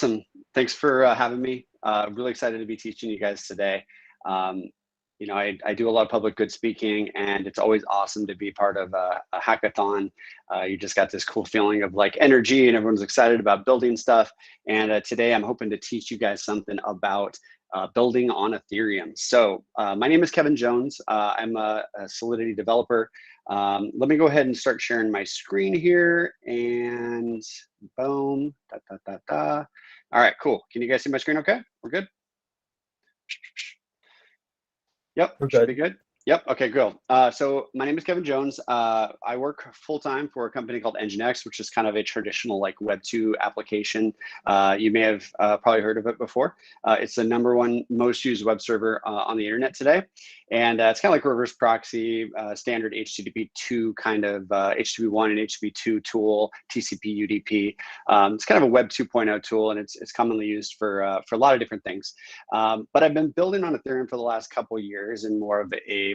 Awesome. Thanks for having me. Really excited to be teaching you guys today. I do a lot of public good speaking, and it's always awesome to be part of a hackathon. You just got this cool feeling of like energy, and everyone's excited about building stuff. And today I'm hoping to teach you guys something about building on Ethereum. So my name is Kevin Jones. I'm a Solidity developer. Let me go ahead and start sharing my screen here, and boom, All right, cool. Can you guys see my screen okay? We're good? Yep, should be good. Yep, okay, good. So my name is Kevin Jones. I work full-time for a company called NGINX, which is kind of a traditional like Web 2 application. You may have probably heard of it before. It's the #1 most used web server on the internet today. And it's kind of like reverse proxy, standard HTTP2 kind of HTTP1 and HTTP2 tool, TCP UDP. It's kind of a Web 2.0 tool, and it's commonly used for a lot of different things. But I've been building on Ethereum for the last couple of years in more of a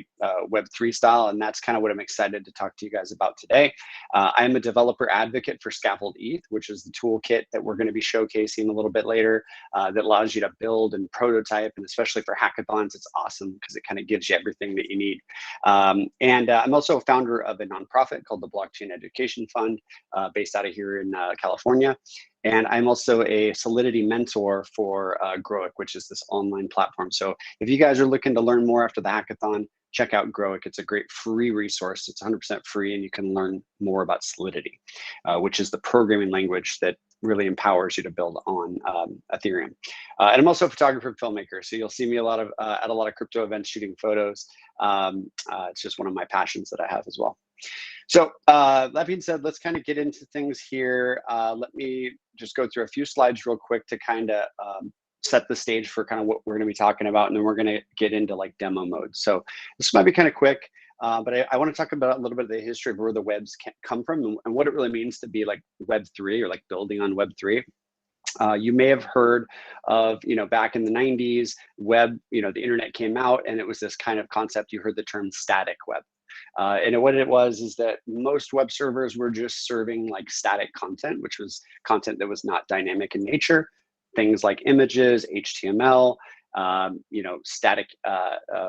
Web 3 style, and that's kind of what I'm excited to talk to you guys about today. I'm a developer advocate for Scaffold-ETH, which is the toolkit that we're going to be showcasing a little bit later that allows you to build and prototype, and especially for hackathons, it's awesome because it kind of gives you everything that you need. I'm also a founder of a nonprofit called the Blockchain Education Fund, based out of here in California. And I'm also a Solidity mentor for Growik, which is this online platform. So if you guys are looking to learn more after the hackathon, check out Growik. It's a great free resource. It's 100% free, and you can learn more about Solidity, which is the programming language that really empowers you to build on Ethereum. And I'm also a photographer and filmmaker, so you'll see me at a lot of crypto events shooting photos. It's just one of my passions that I have as well. So that being said, let's kind of get into things here. Let me just go through a few slides real quick to kind of set the stage for kind of what we're going to be talking about, and then we're going to get into like demo mode. So this might be kind of quick, but I want to talk about a little bit of the history of where the webs come from and what it really means to be like Web 3 or like building on Web 3. You may have heard of, back in the 90s, the internet came out, and it was this kind of concept. You heard the term static web. And what it was is that most web servers were just serving like static content, which was content that was not dynamic in nature. Things like images, HTML, static,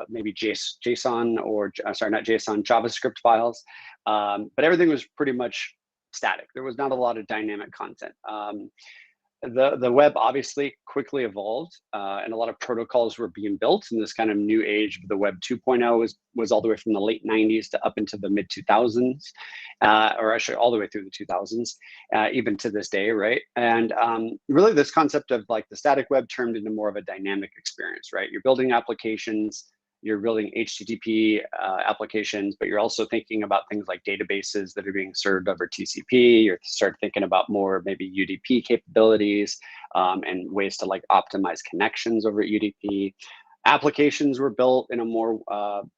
maybe JSON or, sorry, not JSON, JavaScript files. But everything was pretty much static. There was not a lot of dynamic content. The web obviously quickly evolved, and a lot of protocols were being built in this kind of new age. The Web 2.0 was all the way from the late 90s to up into the mid 2000s, or actually all the way through the 2000s, even to this day, right? And really this concept of like the static web turned into more of a dynamic experience, right? You're building applications, you're building HTTP applications, but you're also thinking about things like databases that are being served over TCP. You're start thinking about more maybe UDP capabilities and ways to like optimize connections over UDP. Applications were built in a more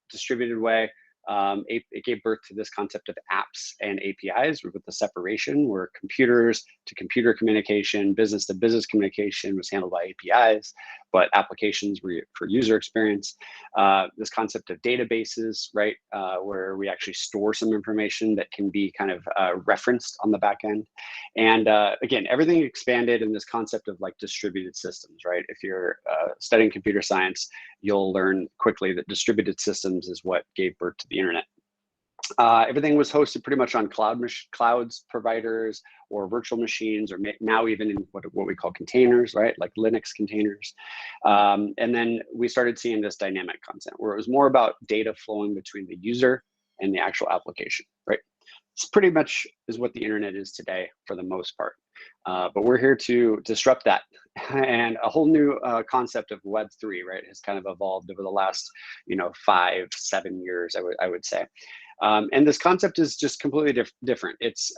distributed way. It gave birth to this concept of apps and APIs with the separation where computers to computer communication, business to business communication was handled by APIs, but applications were for user experience. This concept of databases, right, where we actually store some information that can be kind of referenced on the back end. And again, everything expanded in this concept of like distributed systems, right? If you're studying computer science, you'll learn quickly that distributed systems is what gave birth to the internet. Everything was hosted pretty much on clouds providers or virtual machines, or now even in what we call containers, right? Like Linux containers. And then we started seeing this dynamic content where it was more about data flowing between the user and the actual application, right? It's pretty much is what the internet is today for the most part. But we're here to disrupt that. And a whole new concept of Web 3, right, has kind of evolved over the last, 5-7 years, I would say. And this concept is just completely different. It's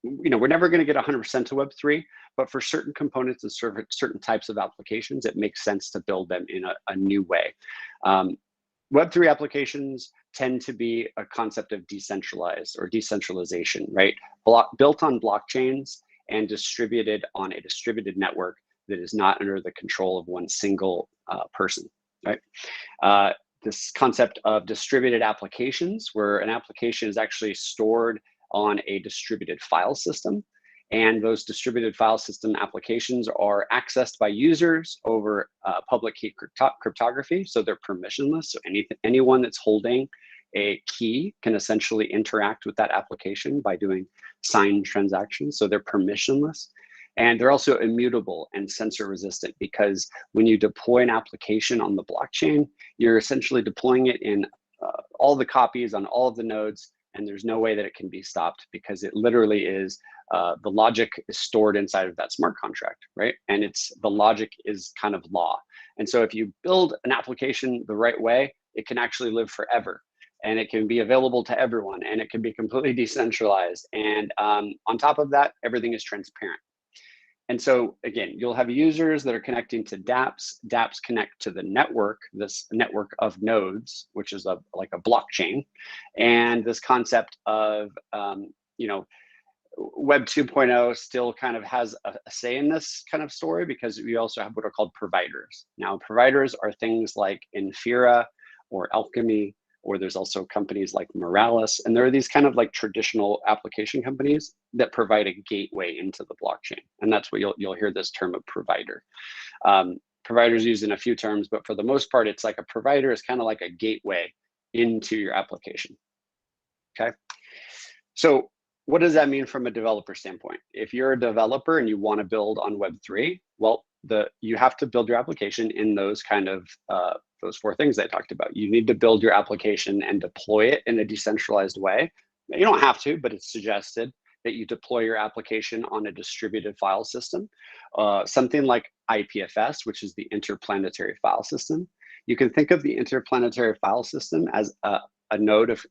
we're never going to get 100% to Web 3, but for certain components and certain types of applications, it makes sense to build them in a new way. Web 3 applications tend to be a concept of decentralized or decentralization, right? Built on blockchains and distributed on a distributed network that is not under the control of one single person, right? This concept of distributed applications, where an application is actually stored on a distributed file system, And those distributed file system applications are accessed by users over public key cryptography. So they're permissionless. So anyone that's holding a key can essentially interact with that application by doing signed transactions. So they're permissionless. And they're also immutable and censor resistant, because when you deploy an application on the blockchain, you're essentially deploying it in all the copies on all of the nodes, and there's no way that it can be stopped, because it literally is the logic is stored inside of that smart contract, right? And the logic is kind of law. And so if you build an application the right way, it can actually live forever, and it can be available to everyone, and it can be completely decentralized. And on top of that, everything is transparent. And so again, you'll have users that are connecting to dApps. dApps connect to the network, this network of nodes, which is like a blockchain. And this concept of, Web 2.0 still kind of has a say in this kind of story, because we also have what are called providers. Now, providers are things like Infura or Alchemy, or there's also companies like Moralis. And there are these kind of like traditional application companies that provide a gateway into the blockchain. And that's what you'll hear this term of provider. Providers used in a few terms, but for the most part, it's like a provider is kind of like a gateway into your application. Okay. So what does that mean from a developer standpoint? If you're a developer and you want to build on Web3, well, you have to build your application in those kind of those four things I talked about. You need to build your application and deploy it in a decentralized way. You don't have to, but it's suggested that you deploy your application on a distributed file system, something like IPFS, which is the interplanetary file system. You can think of the interplanetary file system as a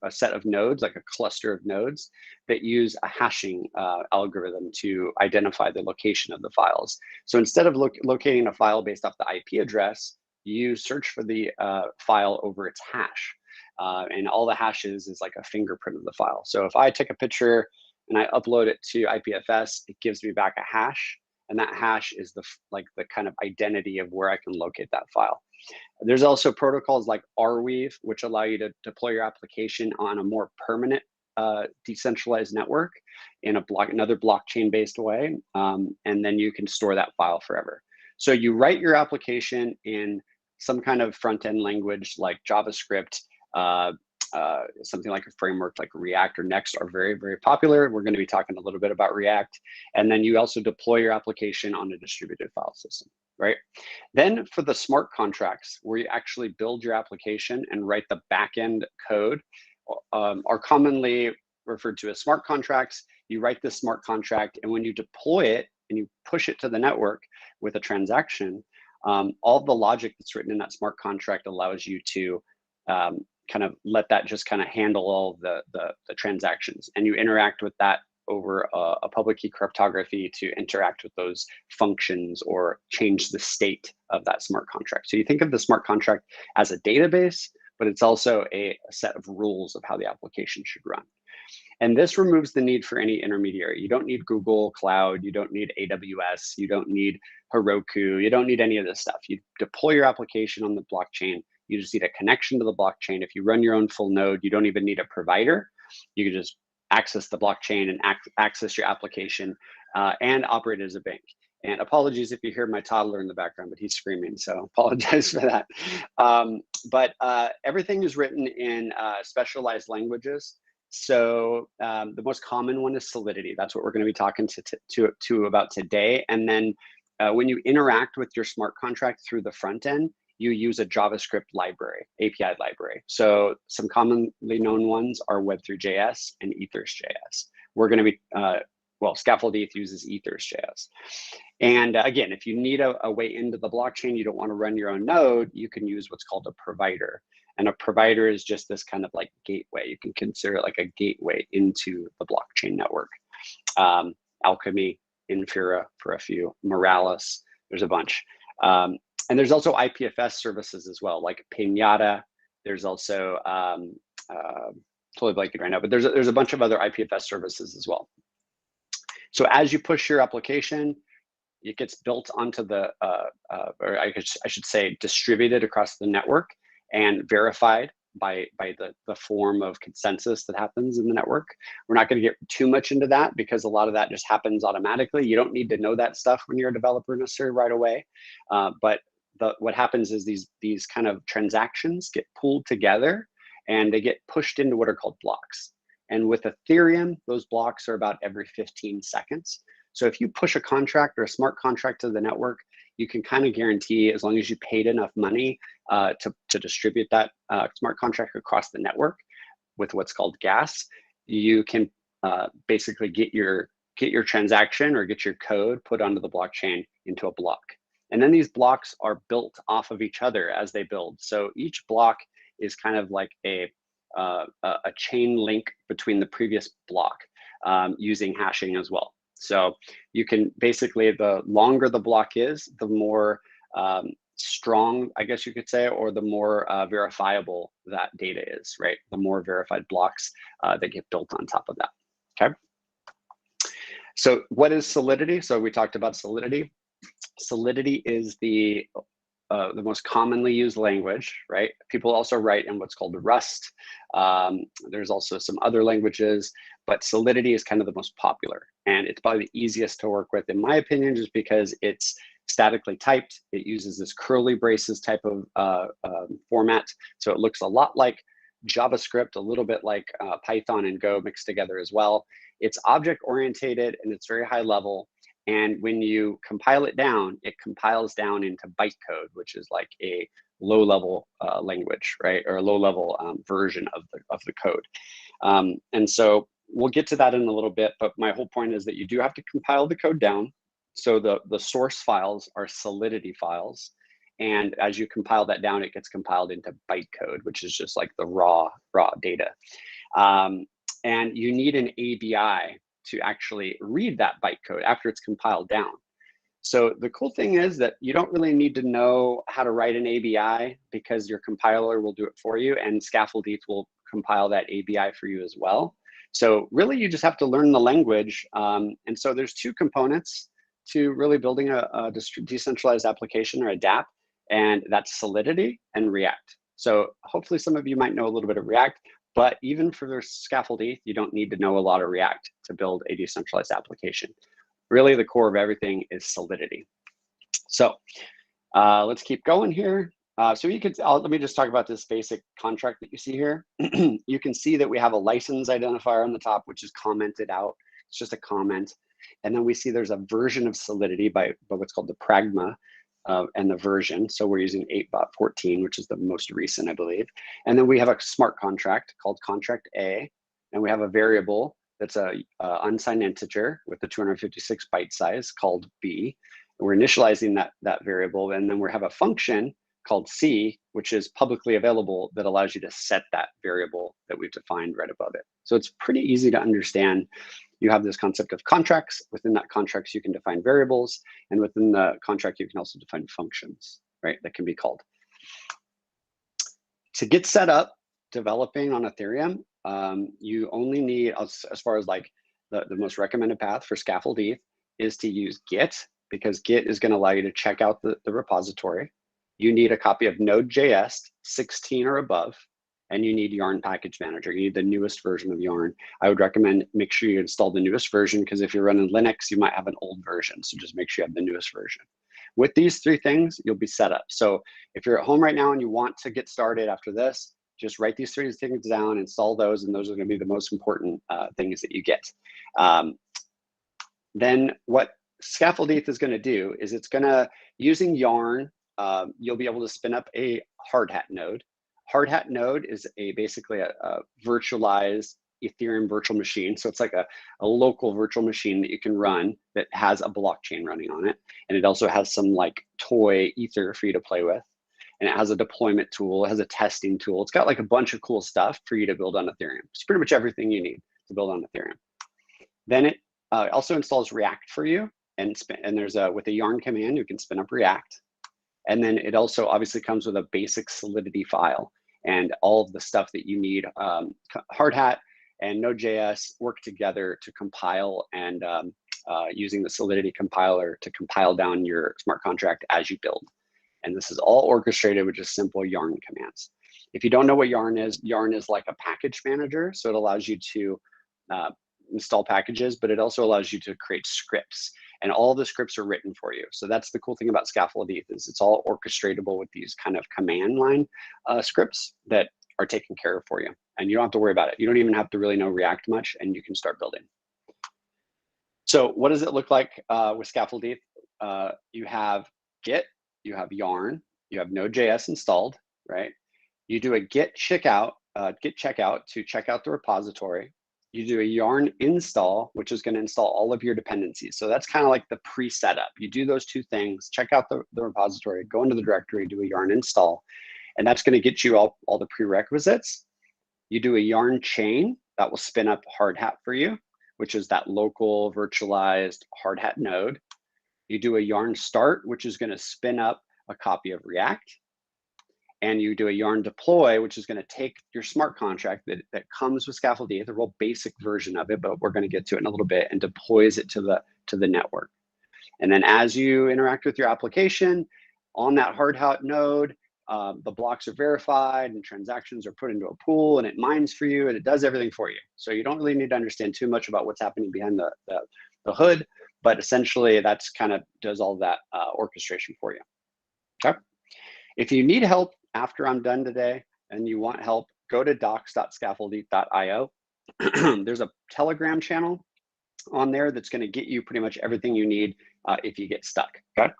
set of nodes, like a cluster of nodes that use a hashing algorithm to identify the location of the files. So instead of locating a file based off the IP address, you search for the file over its hash. And all the hashes is like a fingerprint of the file. So if I take a picture and I upload it to IPFS, it gives me back a hash. And that hash is the kind of identity of where I can locate that file. There's also protocols like Arweave, which allow you to deploy your application on a more permanent decentralized network in another blockchain-based way, and then you can store that file forever. So you write your application in some kind of front-end language like JavaScript, something like a framework like React or Next are very, very popular. We're going to be talking a little bit about React. And then you also deploy your application on a distributed file system, right? Then for the smart contracts, where you actually build your application and write the back-end code, are commonly referred to as smart contracts. You write this smart contract, and when you deploy it and you push it to the network with a transaction, all the logic that's written in that smart contract allows you to kind of let that just kind of handle all the transactions, and you interact with that over a public key cryptography to interact with those functions or change the state of that smart contract. So you think of the smart contract as a database, but it's also a set of rules of how the application should run. And this removes the need for any intermediary. You don't need Google Cloud, you don't need AWS, you don't need Heroku, you don't need any of this stuff. You deploy your application on the blockchain. You just need a connection to the blockchain. If you run your own full node, you don't even need a provider. You can just access the blockchain and access your application and operate as a bank. And apologies if you hear my toddler in the background, but he's screaming, so apologize for that. But everything is written in specialized languages. So the most common one is Solidity. That's what we're going to be talking to about today. And then when you interact with your smart contract through the front end, you use a JavaScript library, API library. So some commonly known ones are Web3.js and Ethers.js. We're going to be, Scaffold-ETH uses Ethers.js. And again, if you need a way into the blockchain, you don't want to run your own node, you can use what's called a provider. And a provider is just this kind of like gateway. You can consider it like a gateway into the blockchain network. Alchemy, Infura for a few, Moralis, there's a bunch. And there's also IPFS services as well, like Pinata. There's also, totally blanking right now, but there's a bunch of other IPFS services as well. So as you push your application, it gets built onto or I should say distributed across the network and verified by the form of consensus that happens in the network. We're not going to get too much into that because a lot of that just happens automatically. You don't need to know that stuff when you're a developer necessarily right away. But what happens is these kind of transactions get pulled together and they get pushed into what are called blocks. And with Ethereum, those blocks are about every 15 seconds. So if you push a contract or a smart contract to the network, you can kind of guarantee, as long as you paid enough money to distribute that smart contract across the network with what's called gas, you can basically get your transaction or get your code put onto the blockchain into a block. And then these blocks are built off of each other as they build. So each block is kind of like a chain link between the previous block using hashing as well. So you can basically, the longer the block is, the more strong, I guess you could say, or the more verifiable that data is, right? The more verified blocks that get built on top of that, okay? So what is Solidity? So we talked about Solidity. Solidity is the most commonly used language, right? People also write in what's called Rust. There's also some other languages, but Solidity is kind of the most popular. And it's probably the easiest to work with, in my opinion, just because it's statically typed. It uses this curly braces type of format. So it looks a lot like JavaScript, a little bit like Python and Go mixed together as well. It's object oriented and it's very high level. And when you compile it down, it compiles down into bytecode, which is like a low-level language, right? Or a low-level version of the code. And so we'll get to that in a little bit, but my whole point is that you do have to compile the code down. So the source files are Solidity files. And as you compile that down, it gets compiled into bytecode, which is just like the raw data. And you need an ABI to actually read that bytecode after it's compiled down. So the cool thing is that you don't really need to know how to write an ABI because your compiler will do it for you, and Scaffold-ETH will compile that ABI for you as well. So really you just have to learn the language. And so there's two components to really building a decentralized application or a dApp, and that's Solidity and React. So hopefully some of you might know a little bit of React, but even for Scaffold-ETH, you don't need to know a lot of React to build a decentralized application. Really, the core of everything is Solidity. So let's keep going here. So you could, let me just talk about this basic contract that you see here. You can see that we have a license identifier on the top, which is commented out. It's just a comment. And then we see there's a version of Solidity by what's called the pragma. And the version. So we're using 8.14, which is the most recent, I believe. And then we have a smart contract called contract A, and we have a variable that's a unsigned integer with the 256 byte size called B. And we're initializing that variable, and then we have a function called C, which is publicly available, that allows you to set that variable that we've defined right above it. So it's pretty easy to understand. You have this concept of contracts. Within that contracts, you can define variables, and within the contract, you can also define functions, right, that can be called. To get set up developing on Ethereum, you only need, as far as like the most recommended path for Scaffold-ETH is to use Git, because Git is going to allow you to check out the repository. You need a copy of Node.js 16 or above, and you need Yarn Package Manager. You need the newest version of Yarn. I would recommend make sure you install the newest version, because if you're running Linux, you might have an old version. So just make sure you have the newest version. With these three things, you'll be set up. So if you're at home right now and you want to get started after this, just write these three things down, install those, and those are going to be the most important things that you get. Then what Scaffold-ETH is going to do is it's going to, using Yarn, you'll be able to spin up a hard hat node. Hard hat node is basically a virtualized Ethereum virtual machine. So it's like a local virtual machine that you can run that has a blockchain running on it. And it also has some like toy Ether for you to play with. And it has a deployment tool, it has a testing tool. It's got like a bunch of cool stuff for you to build on Ethereum. It's pretty much everything you need to build on Ethereum. Then it also installs React for you. And there's with a Yarn command, you can spin up React. And then it also obviously comes with a basic Solidity file and all of the stuff that you need. Hard hat and Node.js work together to compile, and using the Solidity compiler to compile down your smart contract as you build. And this is all orchestrated with just simple Yarn commands. If you don't know what Yarn is like a package manager. So it allows you to install packages, but it also allows you to create scripts, and all the scripts are written for you. So that's the cool thing about Scaffold-ETH is it's all orchestratable with these kind of command line scripts that are taken care of for you. And you don't have to worry about it. You don't even have to really know React much, and you can start building. So what does it look like with Scaffold-ETH? You have Git, you have Yarn, you have Node.js installed, right? You do a git checkout to check out the repository. You do a Yarn install, which is going to install all of your dependencies. So that's kind of like the pre-setup. You do those two things, check out the repository, go into the directory, do a Yarn install, and that's going to get you all the prerequisites. You do a Yarn chain that will spin up Hardhat for you, which is that local virtualized Hardhat node. You do a Yarn start, which is going to spin up a copy of React. And you do a Yarn deploy, which is going to take your smart contract that comes with Scaffold-ETH, a real basic version of it, but we're going to get to it in a little bit, and deploys it to the network. And then as you interact with your application on that Hardhat node, the blocks are verified and transactions are put into a pool, and it mines for you, and it does everything for you. So you don't really need to understand too much about what's happening behind the hood, but essentially that's kind of does all that orchestration for you. Okay. If you need help after I'm done today and you want help, go to docs.scaffoldeth.io. There's a Telegram channel on there that's going to get you pretty much everything you need if you get stuck. Okay.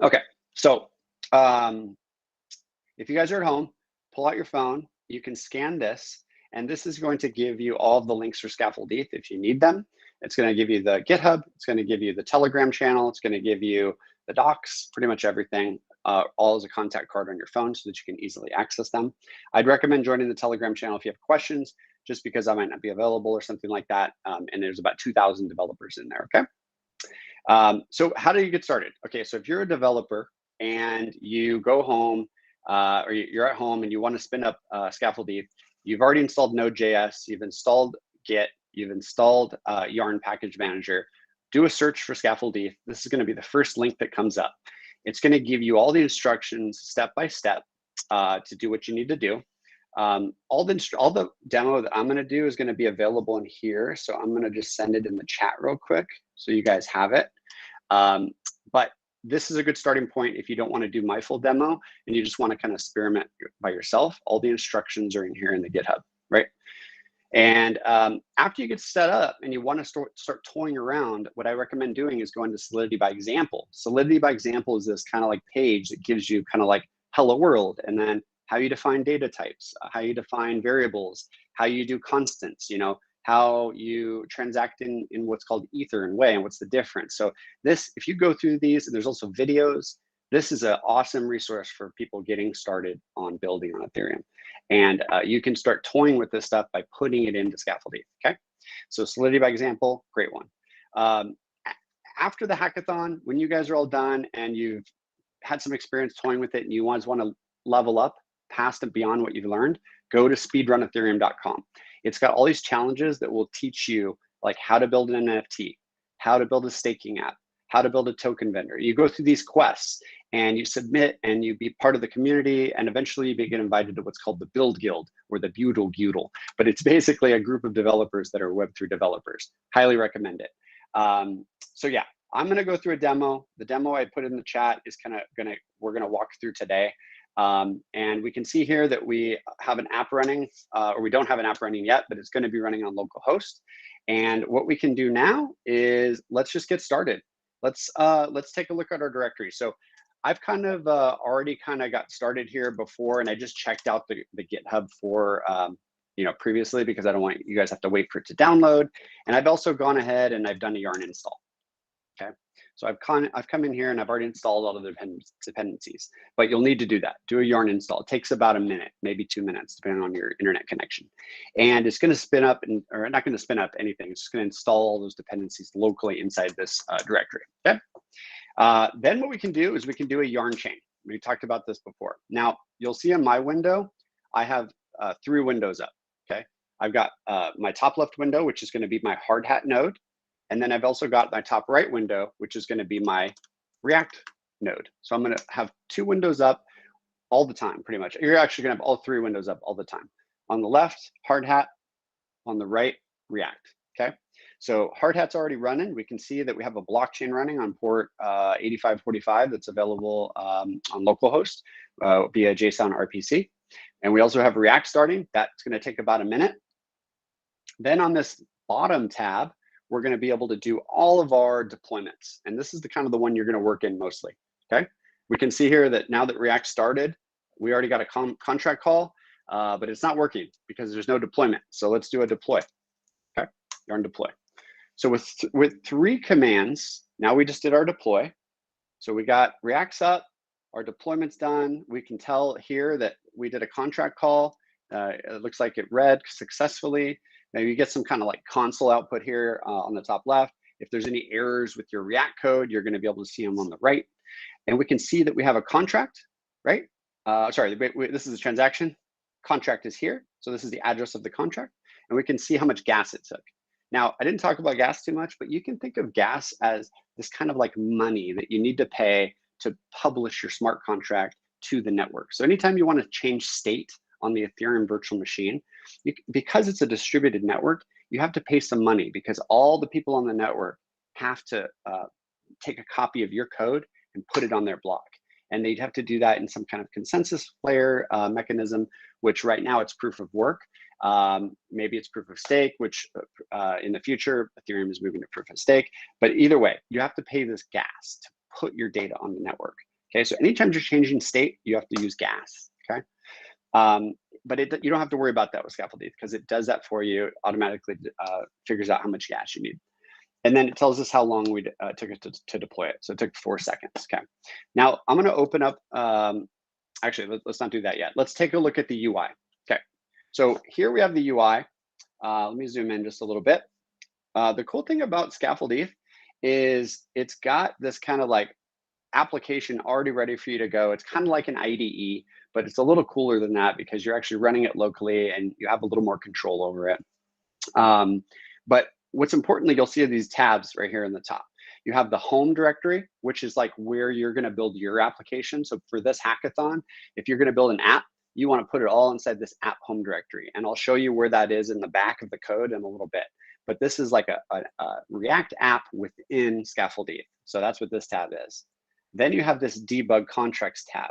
Okay. So if you guys are at home, pull out your phone. You can scan this, and this is going to give you all of the links for Scaffold-ETH if you need them. It's going to give you the GitHub. It's going to give you the Telegram channel. It's going to give you the docs, pretty much everything, all as a contact card on your phone so that you can easily access them. I'd recommend joining the Telegram channel if you have questions, just because I might not be available or something like that. And there's about 2,000 developers in there, okay? So how do you get started? Okay, so if you're a developer and you go home, or you're at home and you want to spin up Scaffold-ETH, you've already installed Node.js, you've installed Git, you've installed Yarn Package Manager, do a search for Scaffold-ETH. This is going to be the first link that comes up. It's going to give you all the instructions step by step to do what you need to do. All the demo that I'm going to do is going to be available in here. So I'm going to just send it in the chat real quick so you guys have it. But this is a good starting point if you don't want to do my full demo and you just want to kind of experiment by yourself. All the instructions are in here in the GitHub, right? And after you get set up and you want to start toying around, what I recommend doing is going to Solidity by Example. Solidity by Example is this kind of like page that gives you kind of like hello world, and then how you define data types, how you define variables, how you do constants, you know, how you transact in what's called Ether and Way, and what's the difference. So this, if you go through these, and there's also videos, this is an awesome resource for people getting started on building on Ethereum. And you can start toying with this stuff by putting it into Scaffold-ETH, okay? So Solidity by Example, great one. After the hackathon, when you guys are all done and you've had some experience toying with it and you want to level up past and beyond what you've learned, go to speedrunethereum.com. It's got all these challenges that will teach you like how to build an NFT, how to build a staking app, how to build a token vendor. You go through these quests and you submit and you be part of the community, and eventually you get invited to what's called the Build Guild or the Butle. But it's basically a group of developers that are Web3 developers. Highly recommend it. So yeah, I'm gonna go through a demo. The demo I put in the chat is we're gonna walk through today. And we can see here that we have an app running, or we don't have an app running yet, but it's gonna be running on localhost. And what we can do now is let's just get started. Let's take a look at our directory. So I've kind of already kind of got started here before, and I just checked out the GitHub for previously, because I don't want you guys to have to wait for it to download. And I've also gone ahead and I've done a Yarn install. Okay, so I've come in here and I've already installed all of the dependencies, but you'll need to do that. Do a Yarn install. It takes about a minute, maybe 2 minutes, depending on your internet connection. And it's going to spin up, or not going to spin up anything. It's just going to install all those dependencies locally inside this directory. Okay. Then what we can do is we can do a Yarn chain. We talked about this before. Now you'll see in my window, I have 3 windows up. Okay, I've got my top left window, which is going to be my Hardhat node. And then I've also got my top right window, which is going to be my React node. So I'm going to have 2 windows up. all the time, pretty much. You're actually gonna have all three windows up all the time. On the left, hard hat. On the right, React, okay? So hard hat's already running. We can see that we have a blockchain running on port 8545 that's available on localhost via JSON RPC. And we also have React starting. That's gonna take about a minute. Then on this bottom tab, we're gonna be able to do all of our deployments. And this is the kind of the one you're gonna work in mostly, okay? We can see here that now that React started, we already got a contract call, but it's not working because there's no deployment. So let's do a deploy, okay? Yarn deploy. So with 3 commands, now we just did our deploy. So we got React's up, our deployment's done. We can tell here that we did a contract call. It looks like it read successfully. Now you get some kind of like console output here on the top left. If there's any errors with your React code, you're gonna be able to see them on the right. And we can see that we have a contract, right? Sorry, this is a transaction. Contract is here. So this is the address of the contract. And we can see how much gas it took. Now, I didn't talk about gas too much, but you can think of gas as this kind of like money that you need to pay to publish your smart contract to the network. So anytime you want to change state on the Ethereum virtual machine, because it's a distributed network, you have to pay some money because all the people on the network have to take a copy of your code and put it on their block. And they'd have to do that in some kind of consensus layer mechanism, which right now it's proof of work. Maybe it's proof of stake, which in the future, Ethereum is moving to proof of stake. But either way, you have to pay this gas to put your data on the network. Okay, so anytime you're changing state, you have to use gas. Okay, but you don't have to worry about that with Scaffold-ETH because it does that for you. It automatically figures out how much gas you need. And then it tells us how long we took it to deploy it. So it took 4 seconds. Okay. Now I'm going to open up. Actually, let's not do that yet. Let's take a look at the UI. Okay. So here we have the UI. Let me zoom in just a little bit. The cool thing about Scaffold-ETH is it's got this kind of like application already ready for you to go. It's kind of like an IDE, but it's a little cooler than that because you're actually running it locally and you have a little more control over it. But what's importantly, you'll see these tabs right here in the top. You have the home directory, which is like where you're going to build your application. So for this hackathon, if you're going to build an app, you want to put it all inside this app home directory. And I'll show you where that is in the back of the code in a little bit. But this is like a React app within Scaffold-ETH. So that's what this tab is. Then you have this debug contracts tab.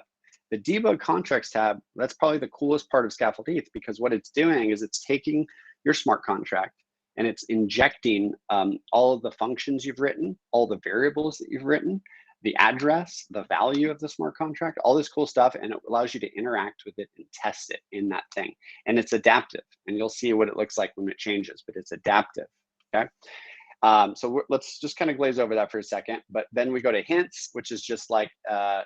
The debug contracts tab, that's probably the coolest part of Scaffold-ETH because what it's doing is it's taking your smart contract and it's injecting all of the functions you've written, all the variables that you've written, the address, the value of the smart contract, all this cool stuff, and it allows you to interact with it and test it in that thing. And it's adaptive, and you'll see what it looks like when it changes, but it's adaptive, okay? So let's just kind of glaze over that for a second, but then we go to hints, which is just like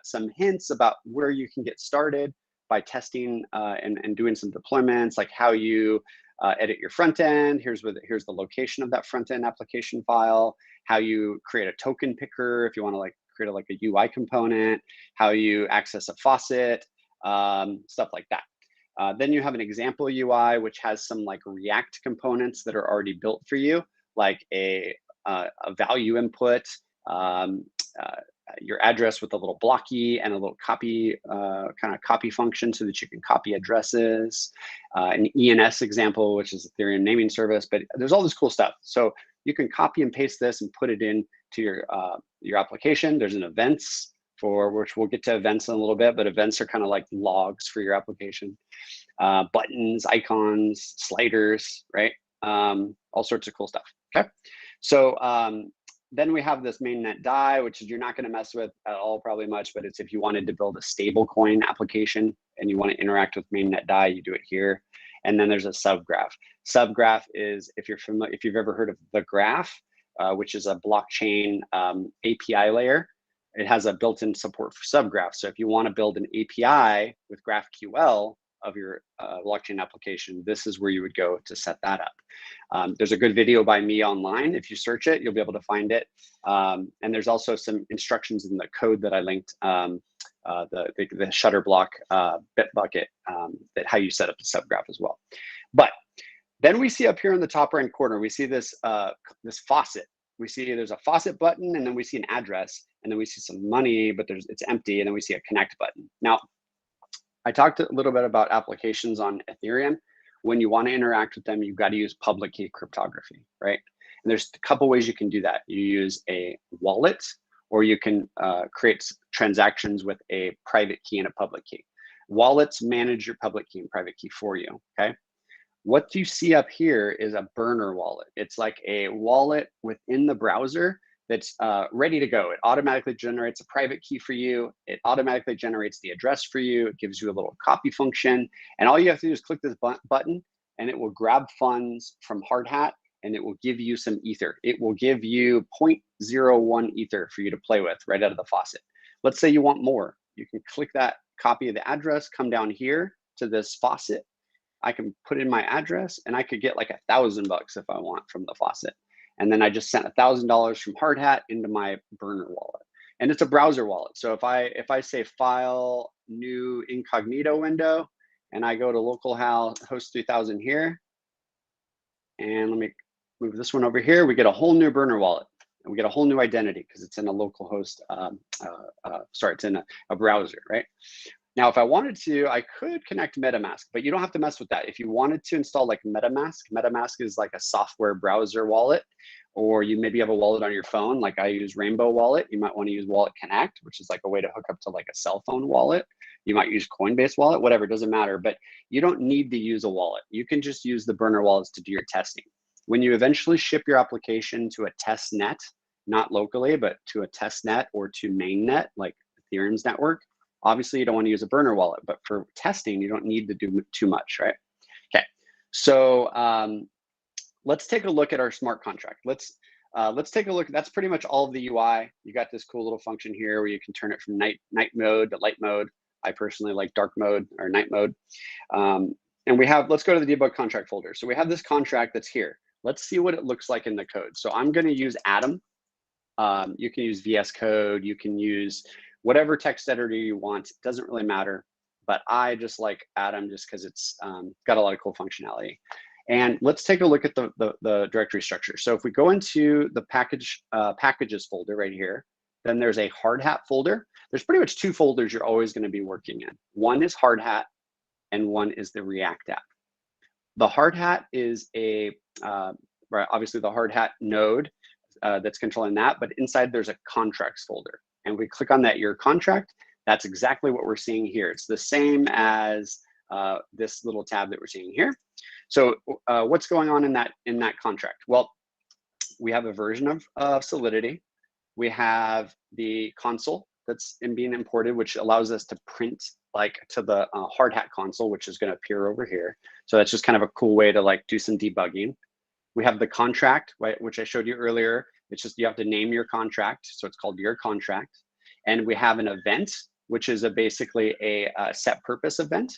some hints about where you can get started by testing and doing some deployments, like how you edit your front end. Here's the location of that front end application file, how you create a token picker if you want to like create like a UI component, how you access a faucet, stuff like that. Then you have an example UI, which has some like React components that are already built for you, like a value input, your address with a little blocky and a little copy kind of copy function so that you can copy addresses, an ENS example, which is Ethereum naming service, but there's all this cool stuff. So you can copy and paste this and put it into your application. There's an events for which we'll get to events in a little bit, but events are kind of like logs for your application, buttons, icons, sliders, right? All sorts of cool stuff. Okay, so then we have this mainnet DAI, which is you're not going to mess with at all probably much, but it's if you wanted to build a stable coin application and you want to interact with mainnet DAI, you do it here. And then there's a subgraph. Subgraph is if you've ever heard of the graph, which is a blockchain API layer. It has a built-in support for subgraphs. So if you want to build an API with GraphQL of your blockchain application, this is where you would go to set that up. There's a good video by me online. If you search it, you'll be able to find it. And there's also some instructions in the code that I linked, the shutter block Bitbucket, that how you set up the subgraph as well. But then we see up here in the top right corner, we see this this faucet. We see there's a faucet button, and then we see an address, and then we see some money, but it's empty, and then we see a connect button. Now, I talked a little bit about applications on Ethereum. When you want to interact with them, you've got to use public key cryptography, right? And there's a couple ways you can do that. You use a wallet, or you can create transactions with a private key and a public key. Wallets manage your public key and private key for you, okay? What you see up here is a burner wallet. It's like a wallet within the browser that's ready to go. It automatically generates a private key for you. It automatically generates the address for you. It gives you a little copy function. And all you have to do is click this button and it will grab funds from Hardhat and it will give you some Ether. It will give you 0.01 Ether for you to play with right out of the faucet. Let's say you want more. You can click that copy of the address, come down here to this faucet. I can put in my address and I could get like $1,000 if I want from the faucet. And then I just sent $1,000 from Hardhat into my burner wallet. And it's a browser wallet. So if I say file, new incognito window, and I go to localhost 3000 here, and let me move this one over here, we get a whole new burner wallet. And we get a whole new identity because it's in a localhost, it's in a browser, right? Now, if I wanted to, I could connect MetaMask, but you don't have to mess with that. If you wanted to install like MetaMask is like a software browser wallet, or you maybe have a wallet on your phone, like I use Rainbow Wallet. You might want to use Wallet Connect, which is like a way to hook up to like a cell phone wallet. You might use Coinbase Wallet, whatever, it doesn't matter, but you don't need to use a wallet. You can just use the burner wallets to do your testing. When you eventually ship your application to a test net, not locally, but to a test net or to mainnet, like Ethereum's network, obviously, you don't want to use a burner wallet, but for testing, you don't need to do too much, right? Okay, so let's take a look at our smart contract. Let's take a look. That's pretty much all of the UI. You got this cool little function here where you can turn it from night mode to light mode. I personally like dark mode or night mode. And we have, let's go to the debug contract folder. So we have this contract that's here. Let's see what it looks like in the code. So I'm going to use Atom. You can use VS Code. You can use whatever text editor you want. It doesn't really matter, but I just like Atom just because it's got a lot of cool functionality. And let's take a look at the directory structure. So if we go into the packages folder right here, then there's a Hardhat folder. There's pretty much two folders you're always going to be working in. One is Hardhat and one is the React app. The Hardhat is obviously the Hardhat node that's controlling that, but inside there's a contracts folder. And we click on that your contract, that's exactly what we're seeing here. It's the same as this little tab that we're seeing here. So what's going on in that contract? Well, we have a version of Solidity. We have the console that's being imported, which allows us to print like to the Hardhat console, which is going to appear over here. So that's just kind of a cool way to like do some debugging. We have the contract, right, which I showed you earlier. It's just you have to name your contract, so it's called your contract. And we have an event, which is basically a set purpose event.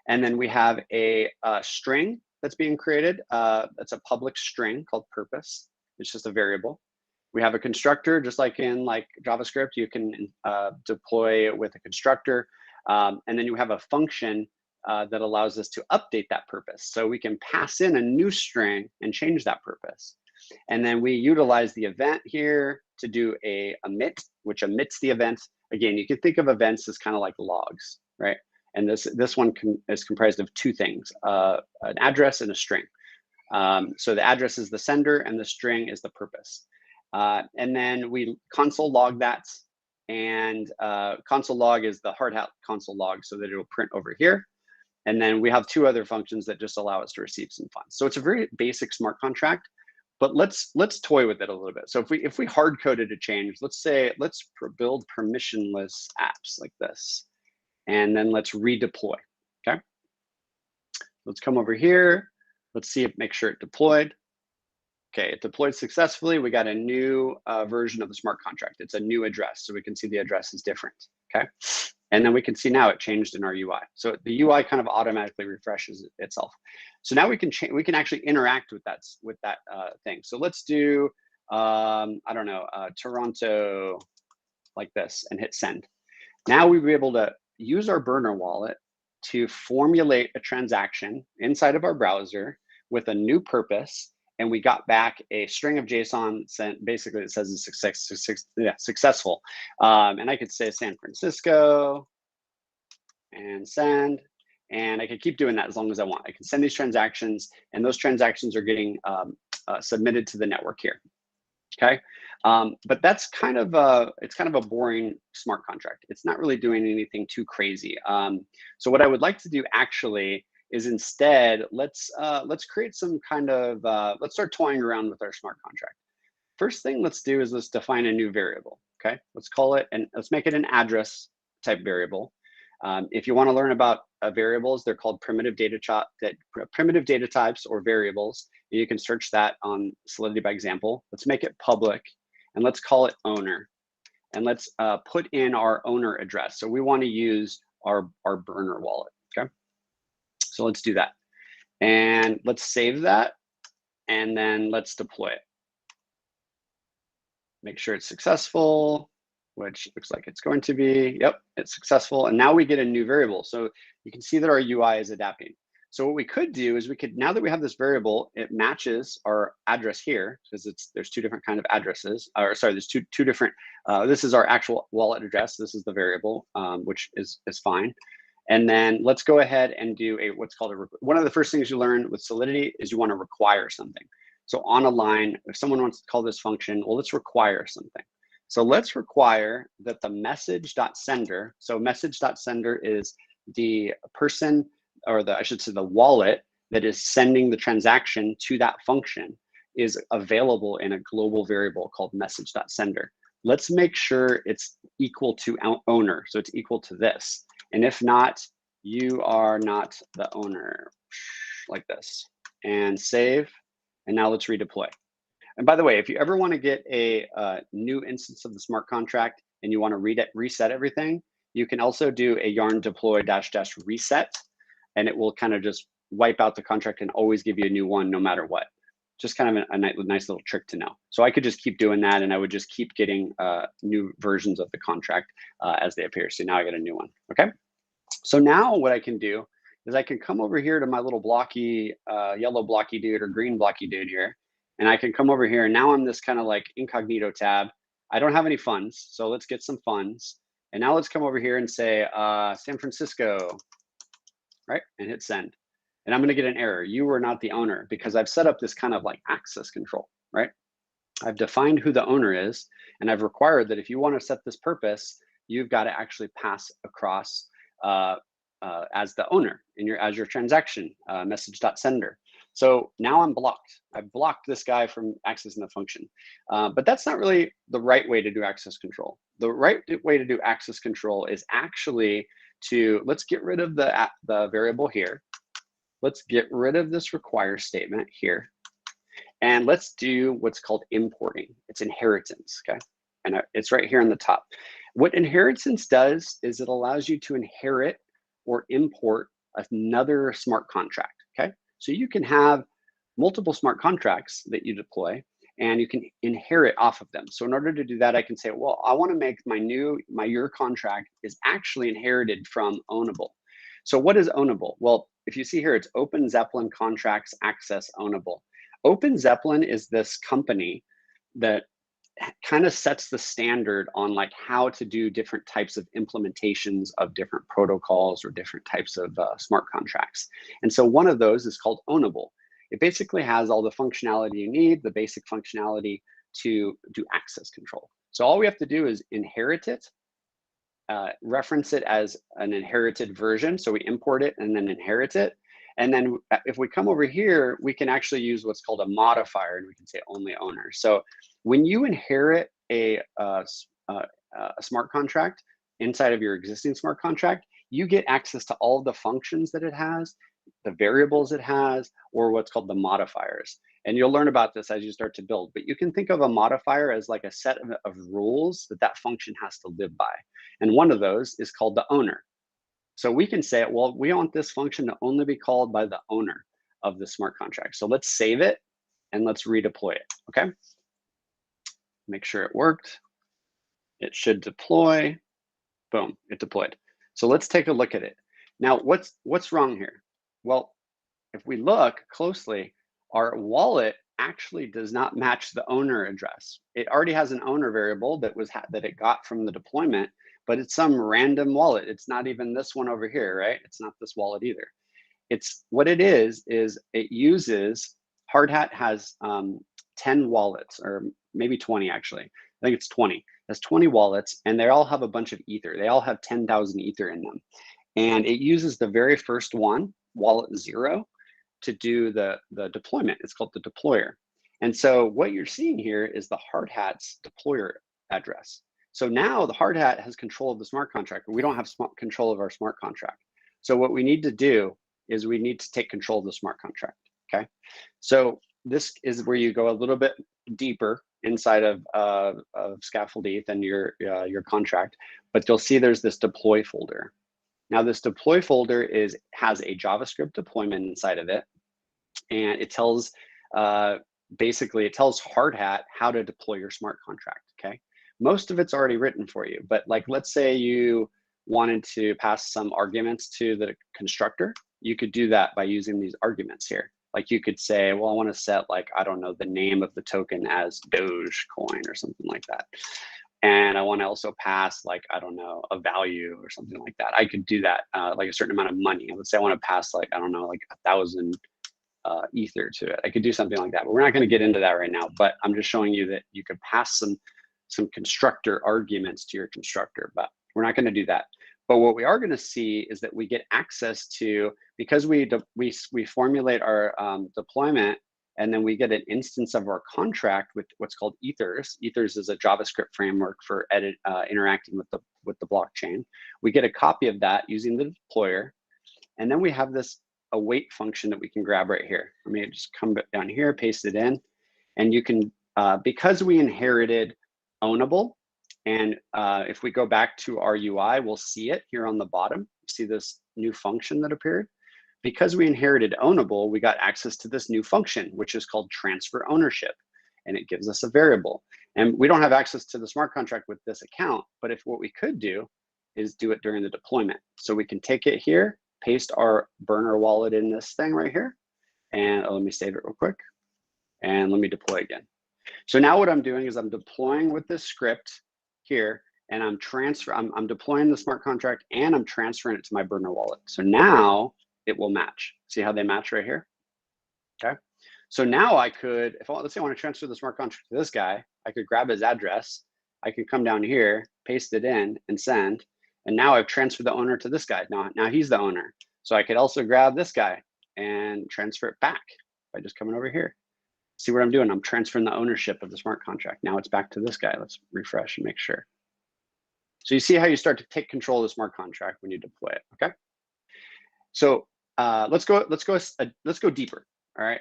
And then we have a string that's being created. That's a public string called purpose. It's just a variable. We have a constructor, just like in like JavaScript, you can deploy with a constructor. And then you have a function that allows us to update that purpose. So we can pass in a new string and change that purpose. And then we utilize the event here to do a emit, which emits the event. Again, you can think of events as kind of like logs, right? And this one is comprised of two things, an address and a string. So the address is the sender and the string is the purpose. And then we console log that, and console log is the Hardhat console log so that it'll print over here. And then we have two other functions that just allow us to receive some funds. So it's a very basic smart contract, but let's toy with it a little bit. So if we hard coded a change, let's build permissionless apps like this, and then let's redeploy. Okay, let's come over here. Let's see make sure it deployed. Okay, it deployed successfully. We got a new version of the smart contract. It's a new address, so we can see the address is different. Okay, and then we can see now it changed in our UI. So the UI kind of automatically refreshes itself. So now we can actually interact with that thing. So let's do I don't know, Toronto like this and hit send. Now we'll be able to use our burner wallet to formulate a transaction inside of our browser with a new purpose. And we got back a string of JSON sent. Basically, it says it's successful. And I could say San Francisco, and send. And I can keep doing that as long as I want. I can send these transactions, and those transactions are getting submitted to the network here. Okay, but that's kind of it's kind of a boring smart contract. It's not really doing anything too crazy. So what I would like to do actually is instead let's create some kind of let's start toying around with our smart contract. First thing let's do is let's define a new variable. Okay, let's call it, and let's make it an address type variable. If you want to learn about variables, they're called primitive data types or variables. You can search that on Solidity by example. Let's make it public, and let's call it owner. And let's put in our owner address. So we want to use our burner wallet. Okay, so let's do that, and let's save that, and then let's deploy it. Make sure it's successful, which looks like it's going to be. Yep, it's successful. And now we get a new variable. So you can see that our UI is adapting. So what we could do is we could, now that we have this variable, it matches our address here, because there's two different kind of addresses, or sorry, there's two different, this is our actual wallet address. This is the variable, which is fine. And then let's go ahead and do what's called one of the first things you learn with Solidity is you want to require something. So on a line, if someone wants to call this function, well, let's require something. So let's require that the message.sender, so message.sender is the person, or I should say the wallet that is sending the transaction to that function, is available in a global variable called message.sender. Let's make sure it's equal to owner, so it's equal to this. And if not, you are not the owner, like this, and save. And now let's redeploy. And by the way, if you ever want to get a new instance of the smart contract and you want to reset everything, you can also do a yarn deploy -- reset, and it will kind of just wipe out the contract and always give you a new one no matter what. Just kind of a nice little trick to know. So I could just keep doing that, and I would just keep getting new versions of the contract as they appear. So now I get a new one. Okay. So now what I can do is I can come over here to my little blocky, yellow blocky dude or green blocky dude here. And I can come over here, and now I'm this kind of like incognito tab. I don't have any funds, so let's get some funds. And now let's come over here and say San Francisco, right? And hit send. And I'm gonna get an error. You are not the owner, because I've set up this kind of like access control, right? I've defined who the owner is, and I've required that if you want to set this purpose, you've got to actually pass across as the owner as your transaction message.sender. So now I'm blocked. I've blocked this guy from accessing the function. But that's not really the right way to do access control. The right way to do access control is actually let's get rid of the variable here. Let's get rid of this require statement here. And let's do what's called importing. It's inheritance, okay? And it's right here on the top. What inheritance does is it allows you to inherit or import another smart contract, okay? So you can have multiple smart contracts that you deploy, and you can inherit off of them. So in order to do that, I can say, well, I want to make your contract is actually inherited from ownable. So what is ownable? Well, if you see here, it's Open Zeppelin Contracts Access Ownable. Open Zeppelin is this company that kind of sets the standard on like how to do different types of implementations of different protocols or different types of smart contracts. And so one of those is called Ownable. It basically has all the functionality you need, the basic functionality to do access control. So all we have to do is inherit it, reference it as an inherited version. So we import it and then inherit it. And then if we come over here, we can actually use what's called a modifier, and we can say only owner. So when you inherit a smart contract inside of your existing smart contract, you get access to all the functions that it has, the variables it has, or what's called the modifiers. And you'll learn about this as you start to build, but you can think of a modifier as like a set of rules that function has to live by. And one of those is called the owner. So we can say, well, we want this function to only be called by the owner of the smart contract. So let's save it and let's redeploy it, okay? Make sure it worked. It should deploy. Boom, it deployed. So let's take a look at it. Now, what's wrong here? Well, if we look closely, our wallet actually does not match the owner address. It already has an owner variable that that it got from the deployment, but it's some random wallet. It's not even this one over here, right? It's not this wallet either. It's what it is it uses, Hardhat has 10 wallets, or maybe 20 actually. I think it's 20. It has 20 wallets, and they all have a bunch of Ether. They all have 10,000 Ether in them. And it uses the very first one, wallet 0, to do the deployment. It's called the deployer. And so what you're seeing here is the Hardhat's deployer address. So now the Hardhat has control of the smart contract, but we don't have control of our smart contract. So what we need to do is we need to take control of the smart contract, okay? So this is where you go a little bit deeper inside of Scaffold-ETH and your contract, but you'll see there's this deploy folder. Now this deploy folder has a JavaScript deployment inside of it, and it tells, basically it tells Hardhat how to deploy your smart contract, okay? Most of it's already written for you, but like, let's say you wanted to pass some arguments to the constructor, you could do that by using these arguments here. Like you could say, well, I want to set, like, I don't know, the name of the token as Dogecoin or something like that. And I want to also pass, like, I don't know, a value or something like that. I could do that, like a certain amount of money. Let's say I want to pass, like, I don't know, like 1,000 Ether to it. I could do something like that, but we're not going to get into that right now. But I'm just showing you that you could pass some constructor arguments to your constructor, but we're not going to do that. But what we are going to see is that we get access to, because we formulate our deployment, and then we get an instance of our contract with what's called Ethers. Ethers is a JavaScript framework for interacting with the blockchain. We get a copy of that using the deployer, and then we have this await function that we can grab right here. Let me just come down here, paste it in, and you can, because we inherited ownable, and if we go back to our UI, we'll see it here on the bottom. See this new function that appeared? Because we inherited ownable, we got access to this new function, which is called transfer ownership, and it gives us a variable. And we don't have access to the smart contract with this account, but if what we could do is do it during the deployment. So we can take it here, paste our burner wallet in this thing right here, and let me save it real quick, and let me deploy again. So now what I'm doing is I'm deploying with this script here, and I'm deploying the smart contract, and I'm transferring it to my burner wallet. So now it will match. See how they match right here? Okay. So now I could, let's say I want to transfer the smart contract to this guy, I could grab his address. I could come down here, paste it in, and send. And now I've transferred the owner to this guy. Now he's the owner. So I could also grab this guy and transfer it back by just coming over here. See what I'm doing? I'm transferring the ownership of the smart contract. Now it's back to this guy. Let's refresh and make sure. So you see how you start to take control of the smart contract when you deploy it. Okay. So let's go deeper. All right.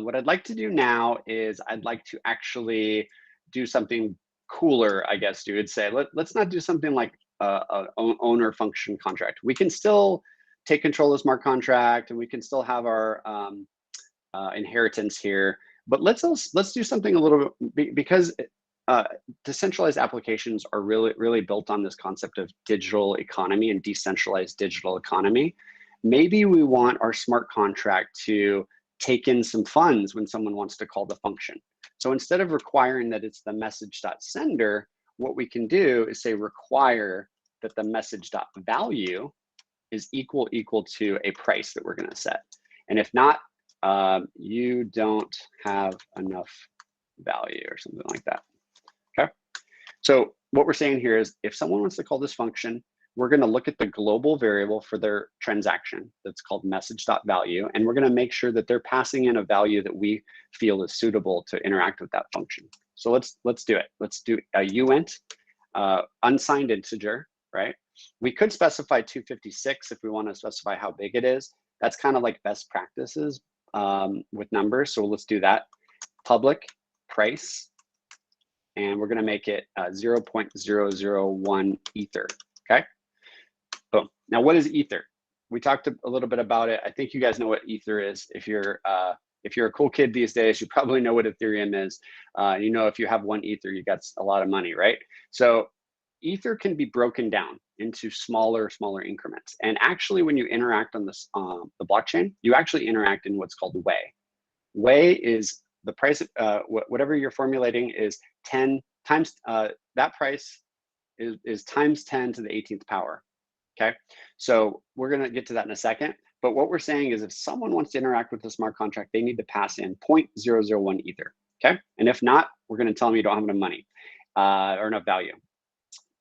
What I'd like to do now is I'd like to actually do something cooler, I guess you would say. Let's not do something like an owner function contract. We can still take control of the smart contract, and we can still have our inheritance here. But let's do something a little bit, because decentralized applications are really built on this concept of digital economy and decentralized digital economy. Maybe we want our smart contract to take in some funds when someone wants to call the function. So instead of requiring that it's the message.sender, what we can do is say require that the message.value is equal to a price that we're going to set. And if not, you don't have enough value or something like that. Okay. So what we're saying here is if someone wants to call this function, we're going to look at the global variable for their transaction that's called message.value, and we're going to make sure that they're passing in a value that we feel is suitable to interact with that function. So let's do it. Let's do a uint, unsigned integer, right? We could specify 256 if we want to specify how big it is. That's kind of like best practices with numbers. So let's do that. Public price, and we're going to make it 0.001 Ether. Okay. Boom. Now, what is Ether? We talked a little bit about it. I think you guys know what Ether is. If you're a cool kid these days, you probably know what Ethereum is. You know, if you have one Ether, you got a lot of money, right? So Ether can be broken down into smaller increments. And actually, when you interact on this the blockchain, you actually interact in what's called Way. Way is the price, whatever you're formulating is 10 times, that price is times 10 to the 18th power, okay? So we're gonna get to that in a second, but what we're saying is if someone wants to interact with the smart contract, they need to pass in 0.001 Ether, okay? And if not, we're gonna tell them you don't have enough money or enough value.